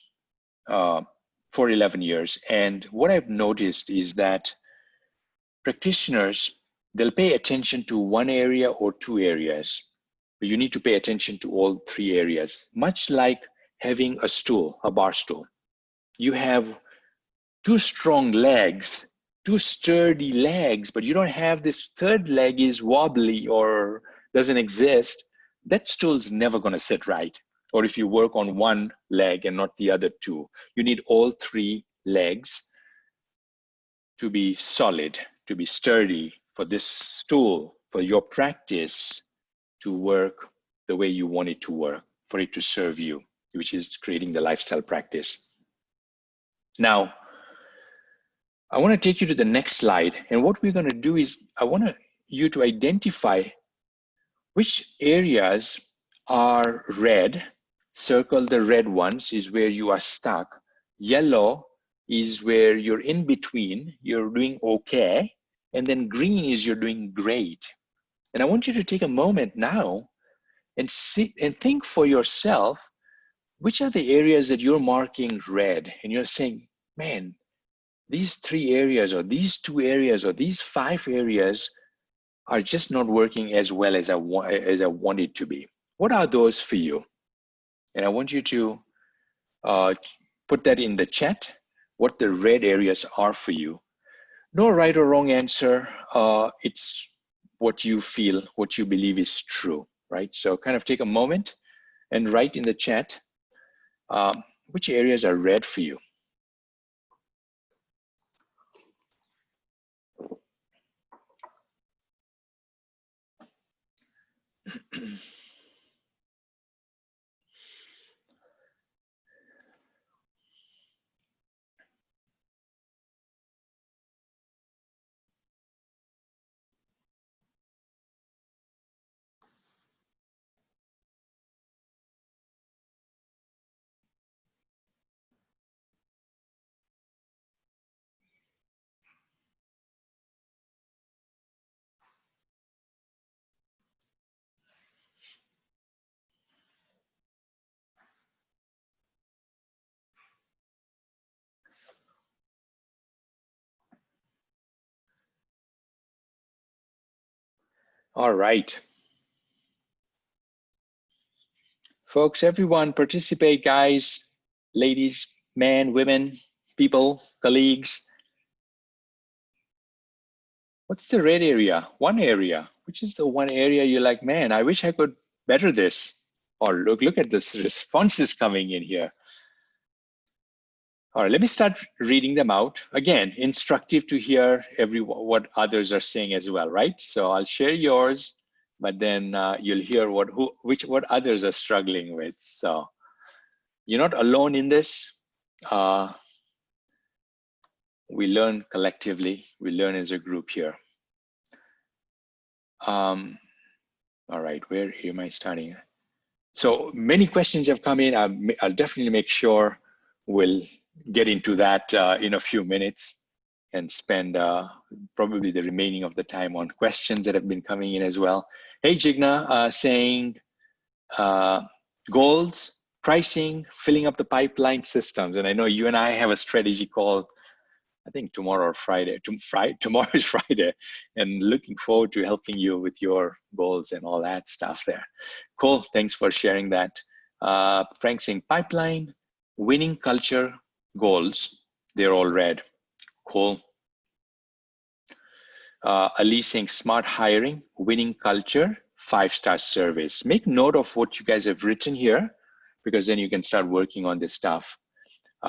for 11 years. And what I've noticed is that practitioners, they'll pay attention to 1 area or 2 areas, but you need to pay attention to all 3 areas, much like having a stool, a bar stool. You have 2 strong legs, 2 sturdy legs, but you don't have this 3rd leg is wobbly or doesn't exist. That stool's never going to sit right. Or if you work on 1 leg and not the other 2, you need all 3 legs to be solid, to be sturdy, for this stool, for your practice to work the way you want it to work, for it to serve you, which is creating the lifestyle practice. Now, I want to take you to the next slide. And what we're going to do is I want you to identify which areas are red. Circle the red ones is where you are stuck. Yellow is where you're in between, you're doing okay. And then green is you're doing great. And I want you to take a moment now and sit and think for yourself, which are the areas that you're marking red? And you're saying, man, these 3 areas or these 2 areas or these 5 areas are just not working as well as I want it to be. What are those for you? And I want you to put that in the chat, what the red areas are for you. No right or wrong answer. It's what you feel, what you believe is true, right? So kind of take a moment and write in the chat which areas are red for you. All right. Folks, everyone participate, guys, ladies, men, women, people, colleagues. What's the red area? 1 area. Which is the 1 area you're like, man, I wish I could better this. Or look at this responses coming in here. All right, let me start reading them out. Again, instructive to hear what others are saying as well, right? So I'll share yours, but then you'll hear what others are struggling with. So you're not alone in this. We learn collectively. We learn as a group here. All right, where am I starting? So many questions have come in. I'll definitely make sure we'll get into that in a few minutes and spend probably the remaining of the time on questions that have been coming in as well. Hey, Jigna, saying goals pricing, filling up the pipeline, systems. And I know you and I have a strategy call, I think tomorrow or Friday. Tomorrow is Friday, and looking forward to helping you with your goals and all that stuff there. Cool. Thanks for sharing that. Frank saying pipeline, winning culture, goals. They're all red. Cool. Ali saying smart hiring, winning culture, 5-star service. Make note of what you guys have written here, because then you can start working on this stuff.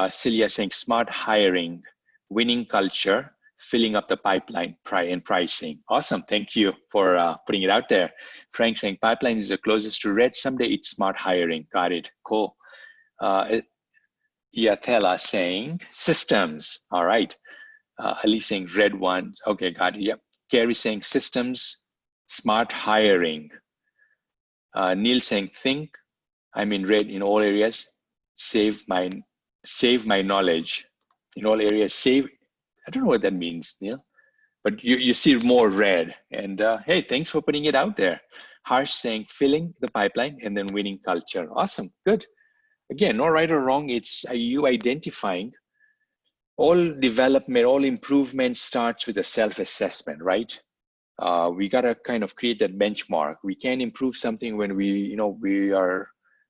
Celia saying smart hiring, winning culture, filling up the pipeline, and pricing. Awesome. Thank you for putting it out there. Frank saying pipeline is the closest to red. Someday it's smart hiring. Got it. Cool. Yatela saying systems. All right. Ali saying red one. Okay, got it. Yep. Carrie saying systems, smart hiring. Neil saying think. I'm in red in all areas. Save my knowledge in all areas. Save. I don't know what that means, Neil, but you see more red. And hey, thanks for putting it out there. Harsh saying filling the pipeline and then winning culture. Awesome. Good. Again, no right or wrong. It's you identifying. All development, all improvement starts with a self-assessment, right? We gotta kind of create that benchmark. We can't improve something when we are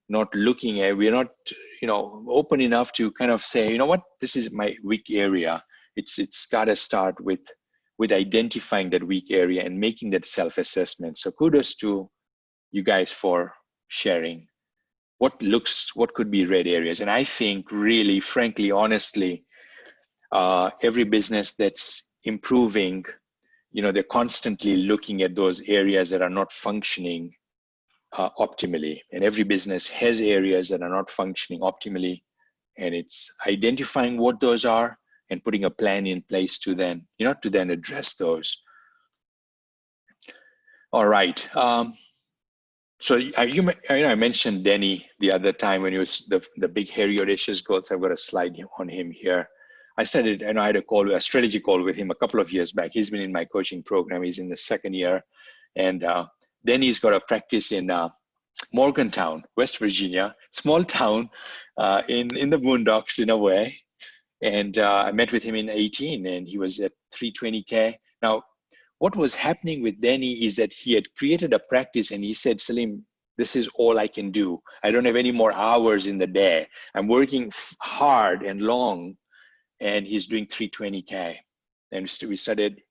not looking at, we're not, open enough to kind of say, you know what, this is my weak area. It's gotta start with identifying that weak area and making that self-assessment. So kudos to you guys for sharing what could be red areas. And I think really, frankly, honestly, every business that's improving, they're constantly looking at those areas that are not functioning optimally. And every business has areas that are not functioning optimally. And it's identifying what those are and putting a plan in place to then, to then address those. All right. So I mentioned Denny the other time when he was the big, hairy, audacious goals. I've got a slide on him here. I had a strategy call with him a couple of years back. He's been in my coaching program. He's in the second year. And then he's got a practice in Morgantown, West Virginia, small town in the boondocks in a way. And I met with him in 18 and he was at 320K. Now, what was happening with Denny is that he had created a practice and he said, Salim, this is all I can do. I don't have any more hours in the day. I'm working hard and long. And he's doing 320K. And we started,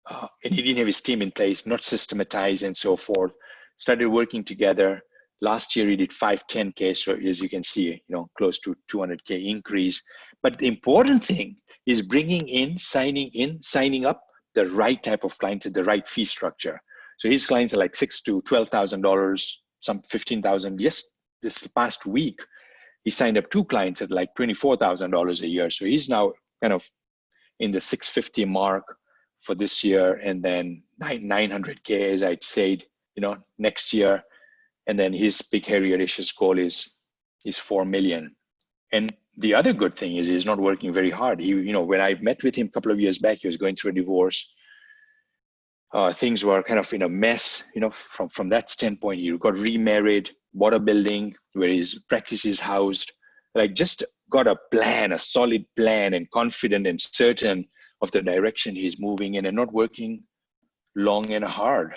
and he didn't have his team in place, not systematized and so forth. Started working together. Last year he did 510K, so as you can see, close to 200K increase. But the important thing is bringing in, signing up the right type of clients at the right fee structure. So his clients are like $6,000 to $12,000, some $15,000. Just this past week, he signed up 2 clients at like $24,000 a year. So he's now kind of in the 650 mark for this year, and then 900K, as I'd said, next year. And then his big, hairy, audacious goal is 4 million. And the other good thing is he's not working very hard. When I met with him a couple of years back, he was going through a divorce. Things were kind of in a mess, from that standpoint. He got remarried, bought a building where his practice is housed, like just got a plan, a solid plan, and confident and certain of the direction he's moving in, and not working long and hard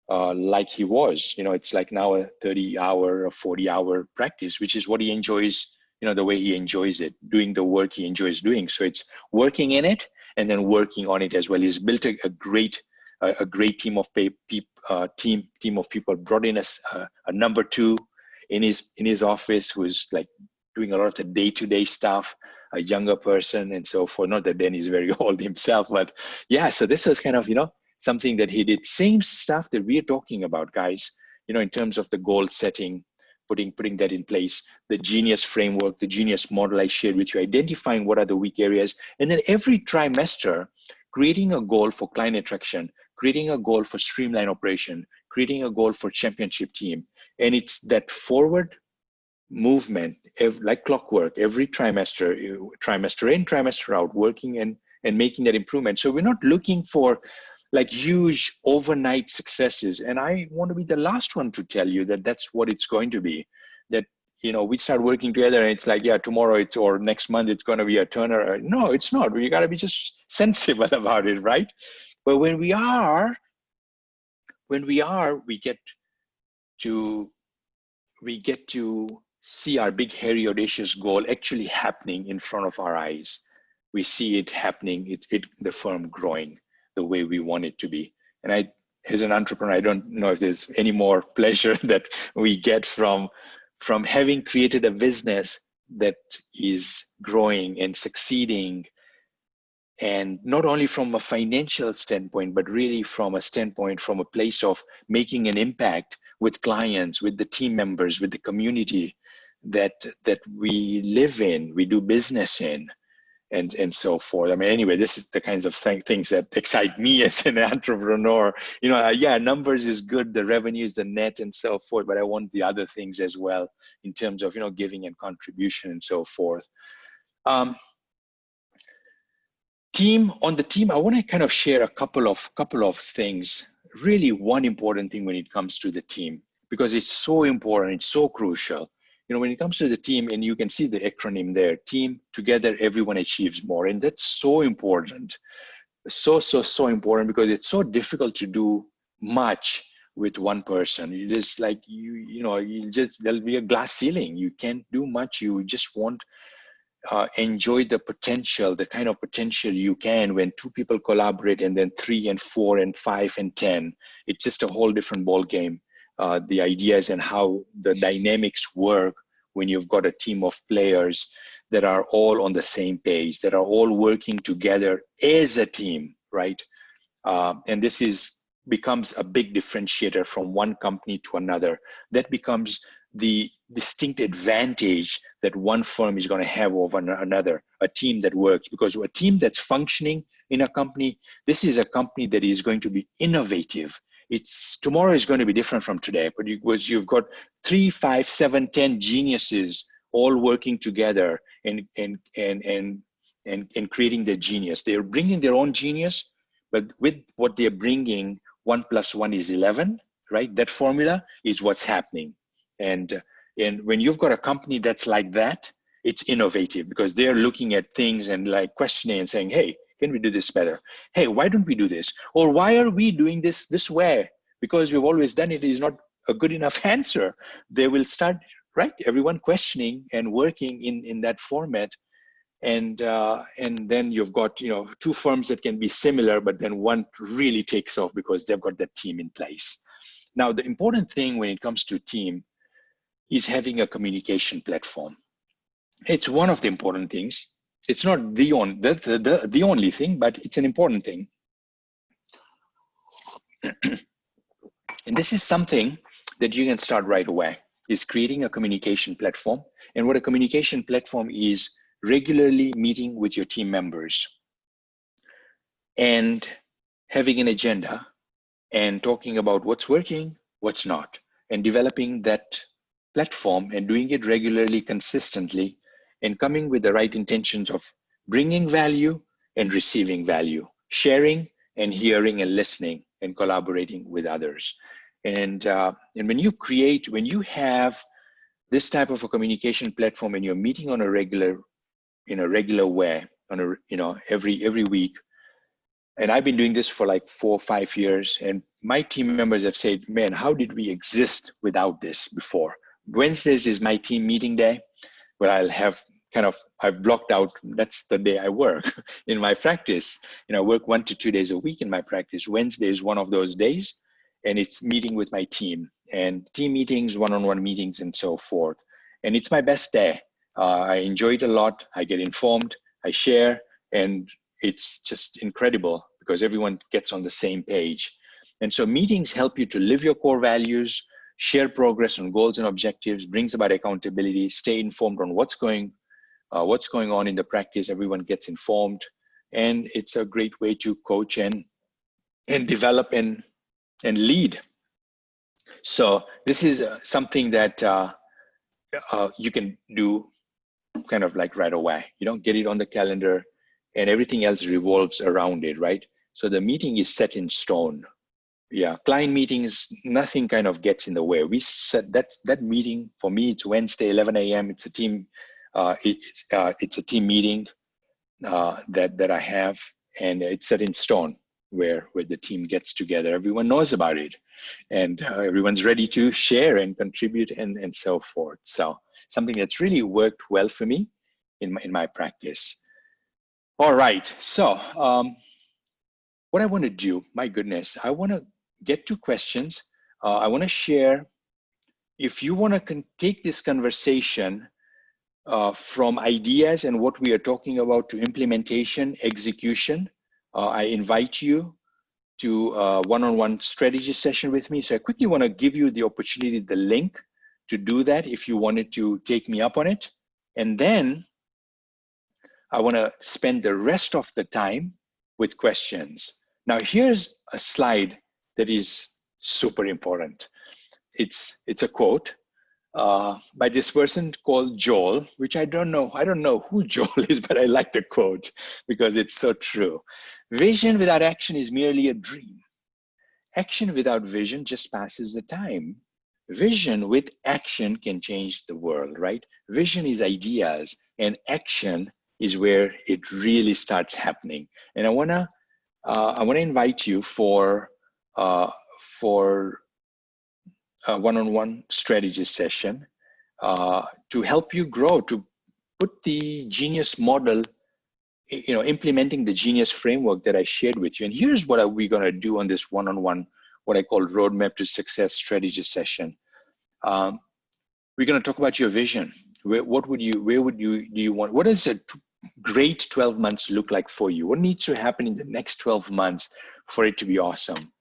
like he was. It's like now a 30-hour or 40-hour practice, which is what he enjoys, the way he enjoys it, doing the work he enjoys doing. So it's working in it and then working on it as well. He's built a great team of team of people. Brought in a number 2 in his office who's like doing a lot of the day-to-day stuff, a younger person and so forth. Not that Danny's very old himself, but yeah. So this was kind of something that he did. Same stuff that we're talking about, guys. In terms of the goal setting, putting that in place, the genius framework, the genius model I shared with you, identifying what are the weak areas, and then every trimester creating a goal for client attraction, creating a goal for streamline operation, creating a goal for championship team. And it's that forward movement, like clockwork, every trimester in, trimester out, working and making that improvement. So we're not looking for like huge overnight successes. And I want to be the last one to tell you that that's what it's going to be. That we start working together and it's like, yeah, tomorrow or next month it's going to be a turnaround. No, it's not. We got to be just sensible about it, right? But when we are, we to get to see our big, hairy, audacious goal actually happening in front of our eyes. We see it happening, the firm growing the way we want it to be. And as an entrepreneur, I don't know if there's any more pleasure that we get from having created a business that is growing and succeeding, and not only from a financial standpoint, but really from a place of making an impact with clients, with the team members, with the community that we live in, we do business in, and so forth. I mean, anyway, this is the kinds of things that excite me as an entrepreneur. Yeah, numbers is good, the revenue is the net and so forth, but I want the other things as well in terms of giving and contribution and so forth. On the team, I want to kind of share a couple of things. Really, one important thing when it comes to the team, because it's so important, it's so crucial. When it comes to the team, and you can see the acronym there, team, together, everyone achieves more. And that's so important. So important, because it's so difficult to do much with one person. You just like, there'll be a glass ceiling. You can't do much. You just won't enjoy the potential, the kind of potential you can when two people collaborate, and then 3 and 4 and 5 and 10. It's just a whole different ball game. The ideas and how the dynamics work when you've got a team of players that are all on the same page, that are all working together as a team, right? And this becomes a big differentiator from one company to another. That becomes the distinct advantage that one firm is going to have over another, a team that works. Because a team that's functioning in a company, this is a company that is going to be innovative. Tomorrow is going to be different from today, but you've got 3, 5, 7, 10 geniuses all working together and creating their genius. They're bringing their own genius, but with what they're bringing, 1 + 1 is 11, right? That formula is what's happening. And when you've got a company that's like that, it's innovative, because they're looking at things and like questioning and saying, hey, can we do this better? Hey, why don't we do this? Or why are we doing this way? Because we've always done it is not a good enough answer. They will start, right? Everyone questioning and working in that format. And then you've got, two firms that can be similar, but then one really takes off because they've got that team in place. Now, the important thing when it comes to team is having a communication platform. It's one of the important things. It's not the only thing, but it's an important thing. And this is something that you can start right away, is creating a communication platform. And what a communication platform is, regularly meeting with your team members and having an agenda and talking about what's working, what's not, and developing that platform and doing it regularly, consistently, and coming with the right intentions of bringing value and receiving value, sharing and hearing and listening and collaborating with others. And when you have this type of a communication platform and you're meeting on a regular way, every week. And I've been doing this for like 4 or 5 years, and my team members have said, man, how did we exist without this before? Wednesdays is my team meeting day, where I've blocked out, that's the day I work in my practice. I work 1 to 2 days a week in my practice. Wednesday is one of those days, and it's meeting with my team, and team meetings, one-on-one meetings, and so forth. And it's my best day. I enjoy it a lot. I get informed, I share, and it's just incredible because everyone gets on the same page. And so meetings help you to live your core values, share progress on goals and objectives, brings about accountability, stay informed on what's going on in the practice. Everyone gets informed, and it's a great way to coach and develop and lead. So this is something that you can do kind of like right away. You don't get it on the calendar, and everything else revolves around it, right? So the meeting is set in stone. Yeah, client meetings, nothing kind of gets in the way. We set that meeting for me. It's Wednesday, 11 a.m. It's a team. It's a team meeting that I have, and it's set in stone where the team gets together. Everyone knows about it, and everyone's ready to share and contribute and so forth. So something that's really worked well for me in my practice. All right, so what I want to do, my goodness, I want to get to questions. I want to share. If you want to take this conversation from ideas and what we are talking about to implementation, execution, I invite you to a one-on-one strategy session with me. So I quickly want to give you the opportunity, the link to do that if you wanted to take me up on it. And then I want to spend the rest of the time with questions. Now, here's a slide that is super important. It's a quote by this person called Joel, which I don't know. I don't know who Joel is, but I like the quote because it's so true. Vision without action is merely a dream. Action without vision just passes the time. Vision with action can change the world, right? Vision is ideas, and action is where it really starts happening. And I wanna invite you for a one-on-one strategy session to help you grow, to put the genius model, implementing the genius framework that I shared with you. And here's what we're going to do on this one-on-one, what I call roadmap to success strategy session. We're going to talk about your vision. Where do you want, what does a great 12 months look like for you? What needs to happen in the next 12 months for it to be awesome?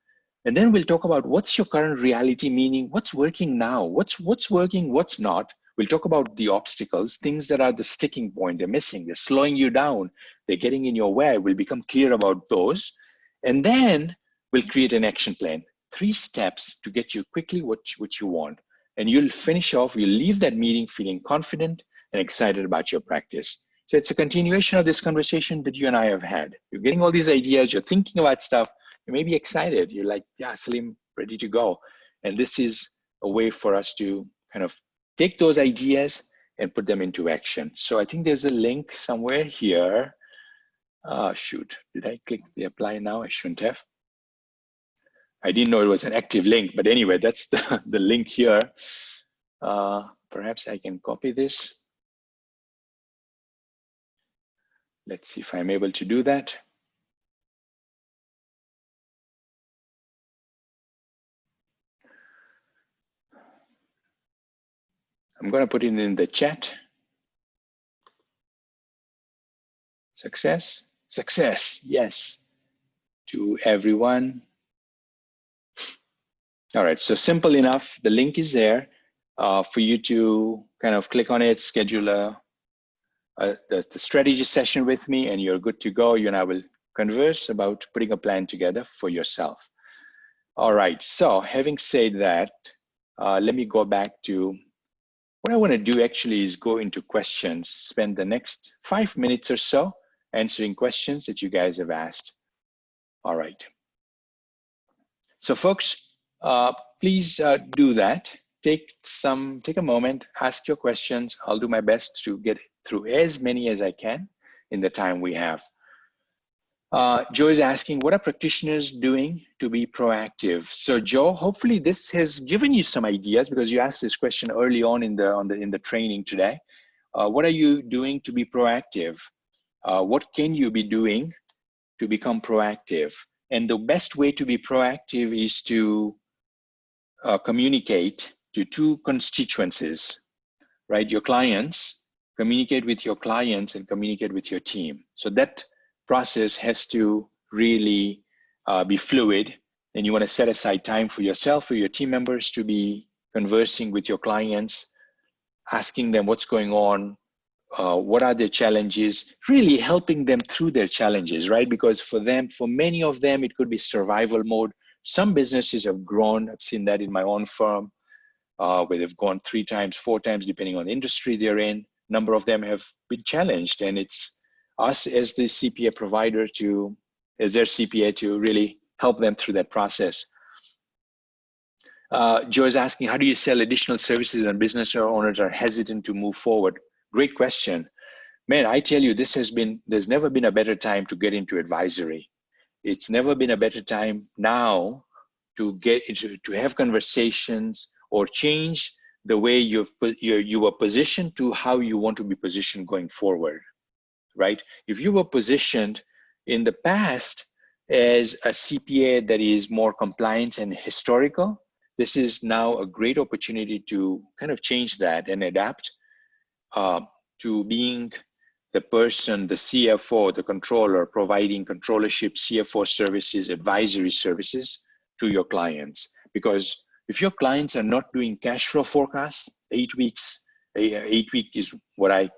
And then we'll talk about what's your current reality, meaning what's working now, what's working, what's not. We'll talk about the obstacles, things that are the sticking point, they're missing, they're slowing you down, they're getting in your way. We'll become clear about those. And then we'll create an action plan, 3 steps to get you quickly what you want. And you'll finish off, you'll leave that meeting feeling confident and excited about your practice. So it's a continuation of this conversation that you and I have had. You're getting all these ideas, you're thinking about stuff, you may be excited. You're like, yeah, Salim, ready to go. And this is a way for us to kind of take those ideas and put them into action. So I think there's a link somewhere here. Shoot, did I click the apply now? I shouldn't have. I didn't know it was an active link, but anyway, that's the link here. Perhaps I can copy this. Let's see if I'm able to do that. I'm going to put it in the chat. Success, success, yes, to everyone. All right, so simple enough. The link is there for you to kind of click on it, schedule the strategy session with me, and you're good to go. You and I will converse about putting a plan together for yourself. All right, so having said that, let me go back to what I want to do actually is go into questions, spend the next 5 minutes or so answering questions that you guys have asked. All right. So folks, please do that. Take a moment, ask your questions. I'll do my best to get through as many as I can in the time we have. Joe is asking, what are practitioners doing to be proactive? So Joe, hopefully this has given you some ideas because you asked this question early on in the training today. What are you doing to be proactive? What can you be doing to become proactive? And the best way to be proactive is to communicate to 2 constituencies, right? Your clients, communicate with your clients and communicate with your team. So that process has to really be fluid, and you want to set aside time for yourself or your team members to be conversing with your clients, asking them what's going on, what are their challenges, really helping them through their challenges, right? Because for many of them, it could be survival mode. Some businesses have grown. I've seen that in my own firm, where they've gone 3 times, 4 times, depending on the industry they're in. A number of them have been challenged, and it's us as the CPA provider as their CPA to really help them through that process. Joe is asking, how do you sell additional services when business owners are hesitant to move forward? Great question. Man, I tell you, there's never been a better time to get into advisory. It's never been a better time now to get into, to have conversations or change the way you were positioned to how you want to be positioned going forward, right? If you were positioned in the past as a CPA that is more compliant and historical, this is now a great opportunity to kind of change that and adapt uh, to being the person, the CFO, the controller, providing controllership, CFO services, advisory services to your clients. Because if your clients are not doing cash flow forecasts, 8 weeks, 8 week is what I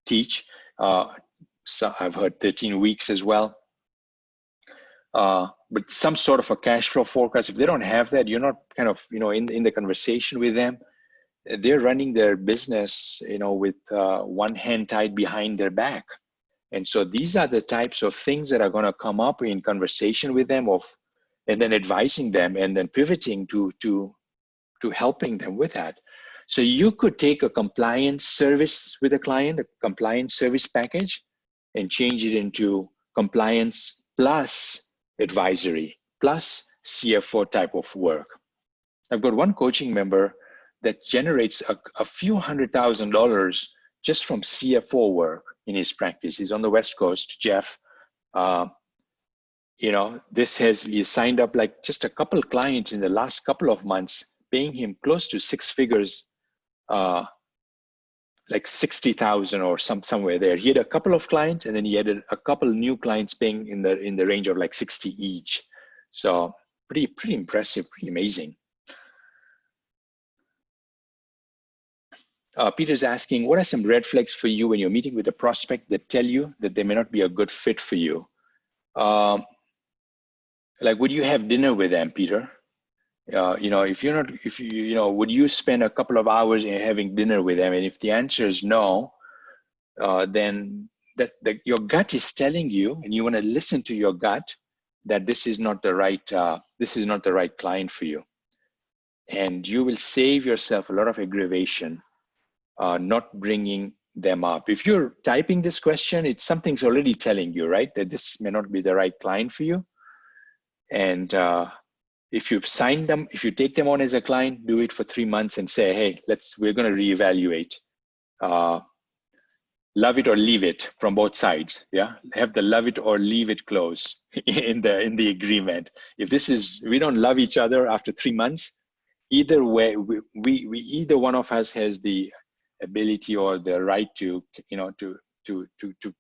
teach. So I've heard 13 weeks as well. But some sort of a cash flow forecast, if they don't have that, you're not kind of, in the conversation with them, they're running their business, with one hand tied behind their back. And so these are the types of things that are going to come up in conversation with them and then advising them and then pivoting to helping them with that. So you could take a compliance service with a client, a compliance service package, and change it into compliance plus advisory plus CFO type of work. I've got one coaching member that generates a few $100,000 just from CFO work in his practice. He's on the West Coast, Jeff. He signed up like just a couple of clients in the last couple of months, paying him close to six figures, like 60,000 or somewhere there. He had a couple of clients, and then he added a couple new clients paying in the range of like 60 each. So pretty impressive, pretty amazing. Peter's asking, what are some red flags for you when you're meeting with a prospect that tell you that they may not be a good fit for you? Like, would you have dinner with them, Peter? Would you spend a couple of hours having dinner with them? And if the answer is no, then that your gut is telling you, and you want to listen to your gut, that this is not the right client for you, and you will save yourself a lot of aggravation. Not bringing them up. If you're typing this question, it's something's already telling you, right, that this may not be the right client for you. And if you take them on as a client, do it for 3 months and say, hey, we're going to reevaluate. Love it or leave it from both sides. Yeah, have the love it or leave it clause in the agreement. If we don't love each other after 3 months, either way, we either one of us has the ability or the right to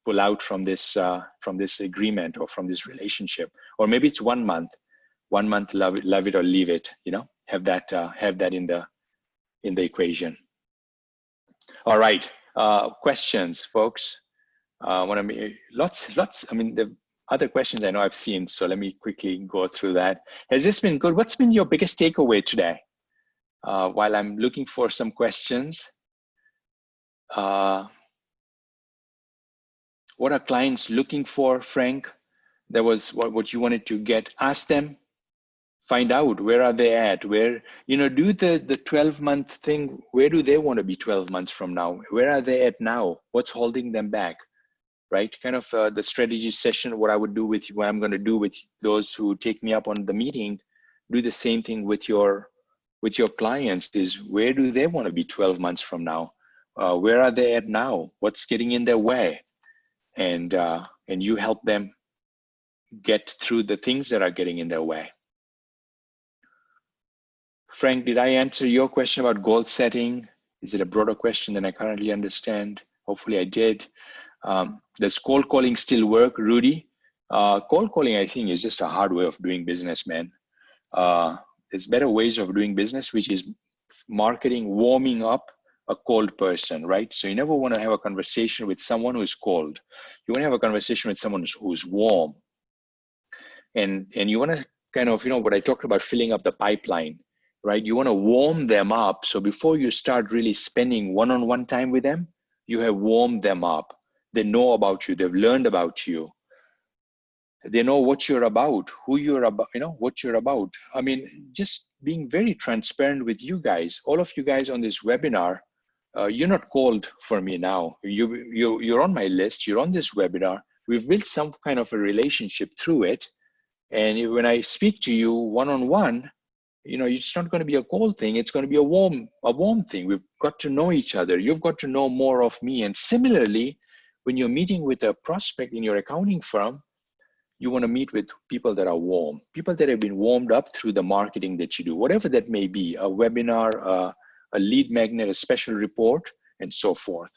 pull out from this agreement or from this relationship. Or maybe it's 1 month, love it or leave it. Have that in the equation. All right, questions, folks. Lots. I mean, the other questions I know I've seen, so let me quickly go through that. Has this been good? What's been your biggest takeaway today? While I'm looking for some questions. What are clients looking for, Frank? That was what you wanted to get. Ask them, find out where are they at, do the 12-month thing. Where do they want to be 12 months from now? Where are they at now? What's holding them back, right? Kind of the strategy session, what I'm going to do with those who take me up on the meeting, do the same thing with your clients is, where do they want to be 12 months from now? Where are they at now? What's getting in their way? And you help them get through the things that are getting in their way. Frank, did I answer your question about goal setting? Is it a broader question than I currently understand? Hopefully I did. Does cold calling still work, Rudy? Cold calling, I think, is just a hard way of doing business, man. There's better ways of doing business, which is marketing, warming up a cold person, right? So you never want to have a conversation with someone who's cold. You want to have a conversation with someone who's warm. And you want to kind of, what I talked about, filling up the pipeline, right? You want to warm them up. So before you start really spending one-on-one time with them, you have warmed them up. They know about you. They've learned about you. They know what you're about, who you're about, what you're about. I mean, just being very transparent with you guys. All of you guys on this webinar, you're not cold for me now. You're on my list. You're on this webinar. We've built some kind of a relationship through it. And when I speak to you one-on-one, you know, it's not going to be a cold thing. It's going to be a warm thing. We've got to know each other. You've got to know more of me. And similarly, when you're meeting with a prospect in your accounting firm, you want to meet with people that are warm, people that have been warmed up through the marketing that you do, whatever that may be, a webinar, a lead magnet, a special report, and so forth.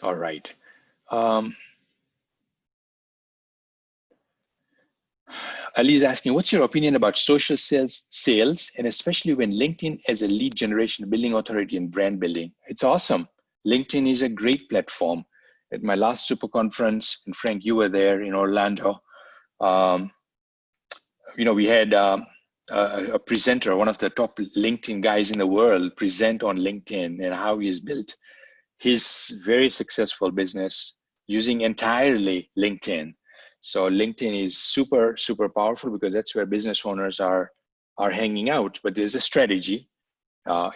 All right. Ali's asking, what's your opinion about social sales, and especially when LinkedIn as a lead generation, building authority, and brand building? It's awesome. LinkedIn is a great platform. At my last super conference, and Frank, you were there in Orlando, you know, we had a presenter, one of the top LinkedIn guys in the world, present on LinkedIn and how he's built his very successful business using entirely LinkedIn. So LinkedIn is super, super powerful because that's where business owners are hanging out. But there's a strategy,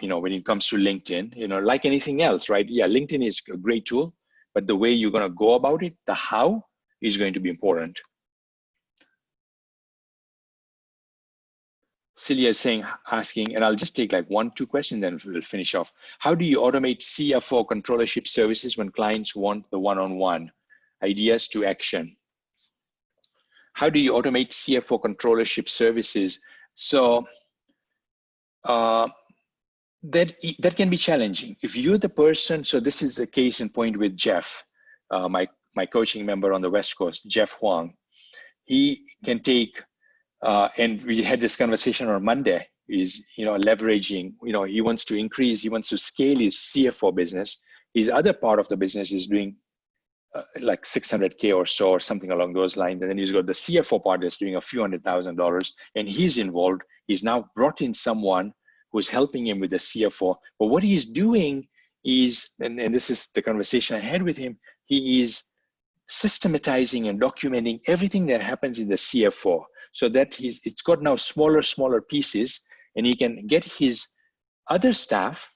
you know, when it comes to LinkedIn, you know, like anything else, right? Yeah, LinkedIn is a great tool, but the way you're going to go about it, the how, is going to be important. Celia is asking, and I'll just take like 1-2 questions, then we'll finish off. How do you automate CFO controllership services when clients want the one-on-one? Ideas to action. How do you automate CFO controllership services? So that can be challenging. If you're the person, so this is a case in point with Jeff, my coaching member on the West Coast, Jeff Huang. He can take, and we had this conversation on Monday, is, you know, leveraging, you know, he wants to increase, he wants to scale his CFO business. His other part of the business is doing like 600K or so, or something along those lines. And then he's got the CFO part that's doing a few $100,000, and he's involved. He's now brought in someone who's helping him with the CFO. But what he's doing is, and this is the conversation I had with him, he is systematizing and documenting everything that happens in the CFO, so that it's got now smaller pieces, and he can get his other staff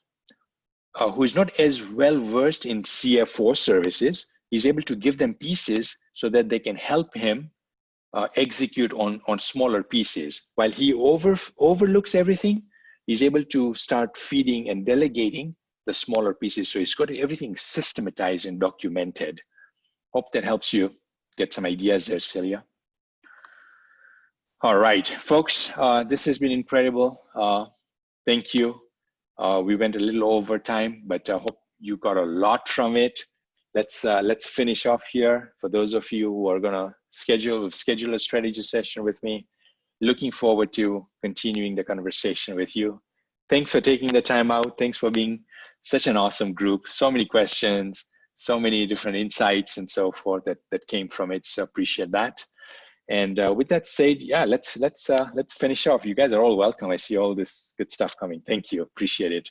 who is not as well versed in CFO services. He's able to give them pieces so that they can help him execute on smaller pieces. While he overlooks everything, he's able to start feeding and delegating the smaller pieces. So he's got everything systematized and documented. Hope that helps you get some ideas there, Celia. All right, folks, this has been incredible. Thank you. We went a little over time, but I hope you got a lot from it. Let's finish off here. For those of you who are gonna schedule a strategy session with me, looking forward to continuing the conversation with you. Thanks for taking the time out. Thanks for being such an awesome group. So many questions, so many different insights and so forth that came from it. So appreciate that. And with that said, yeah, let's finish off. You guys are all welcome. I see all this good stuff coming. Thank you. Appreciate it.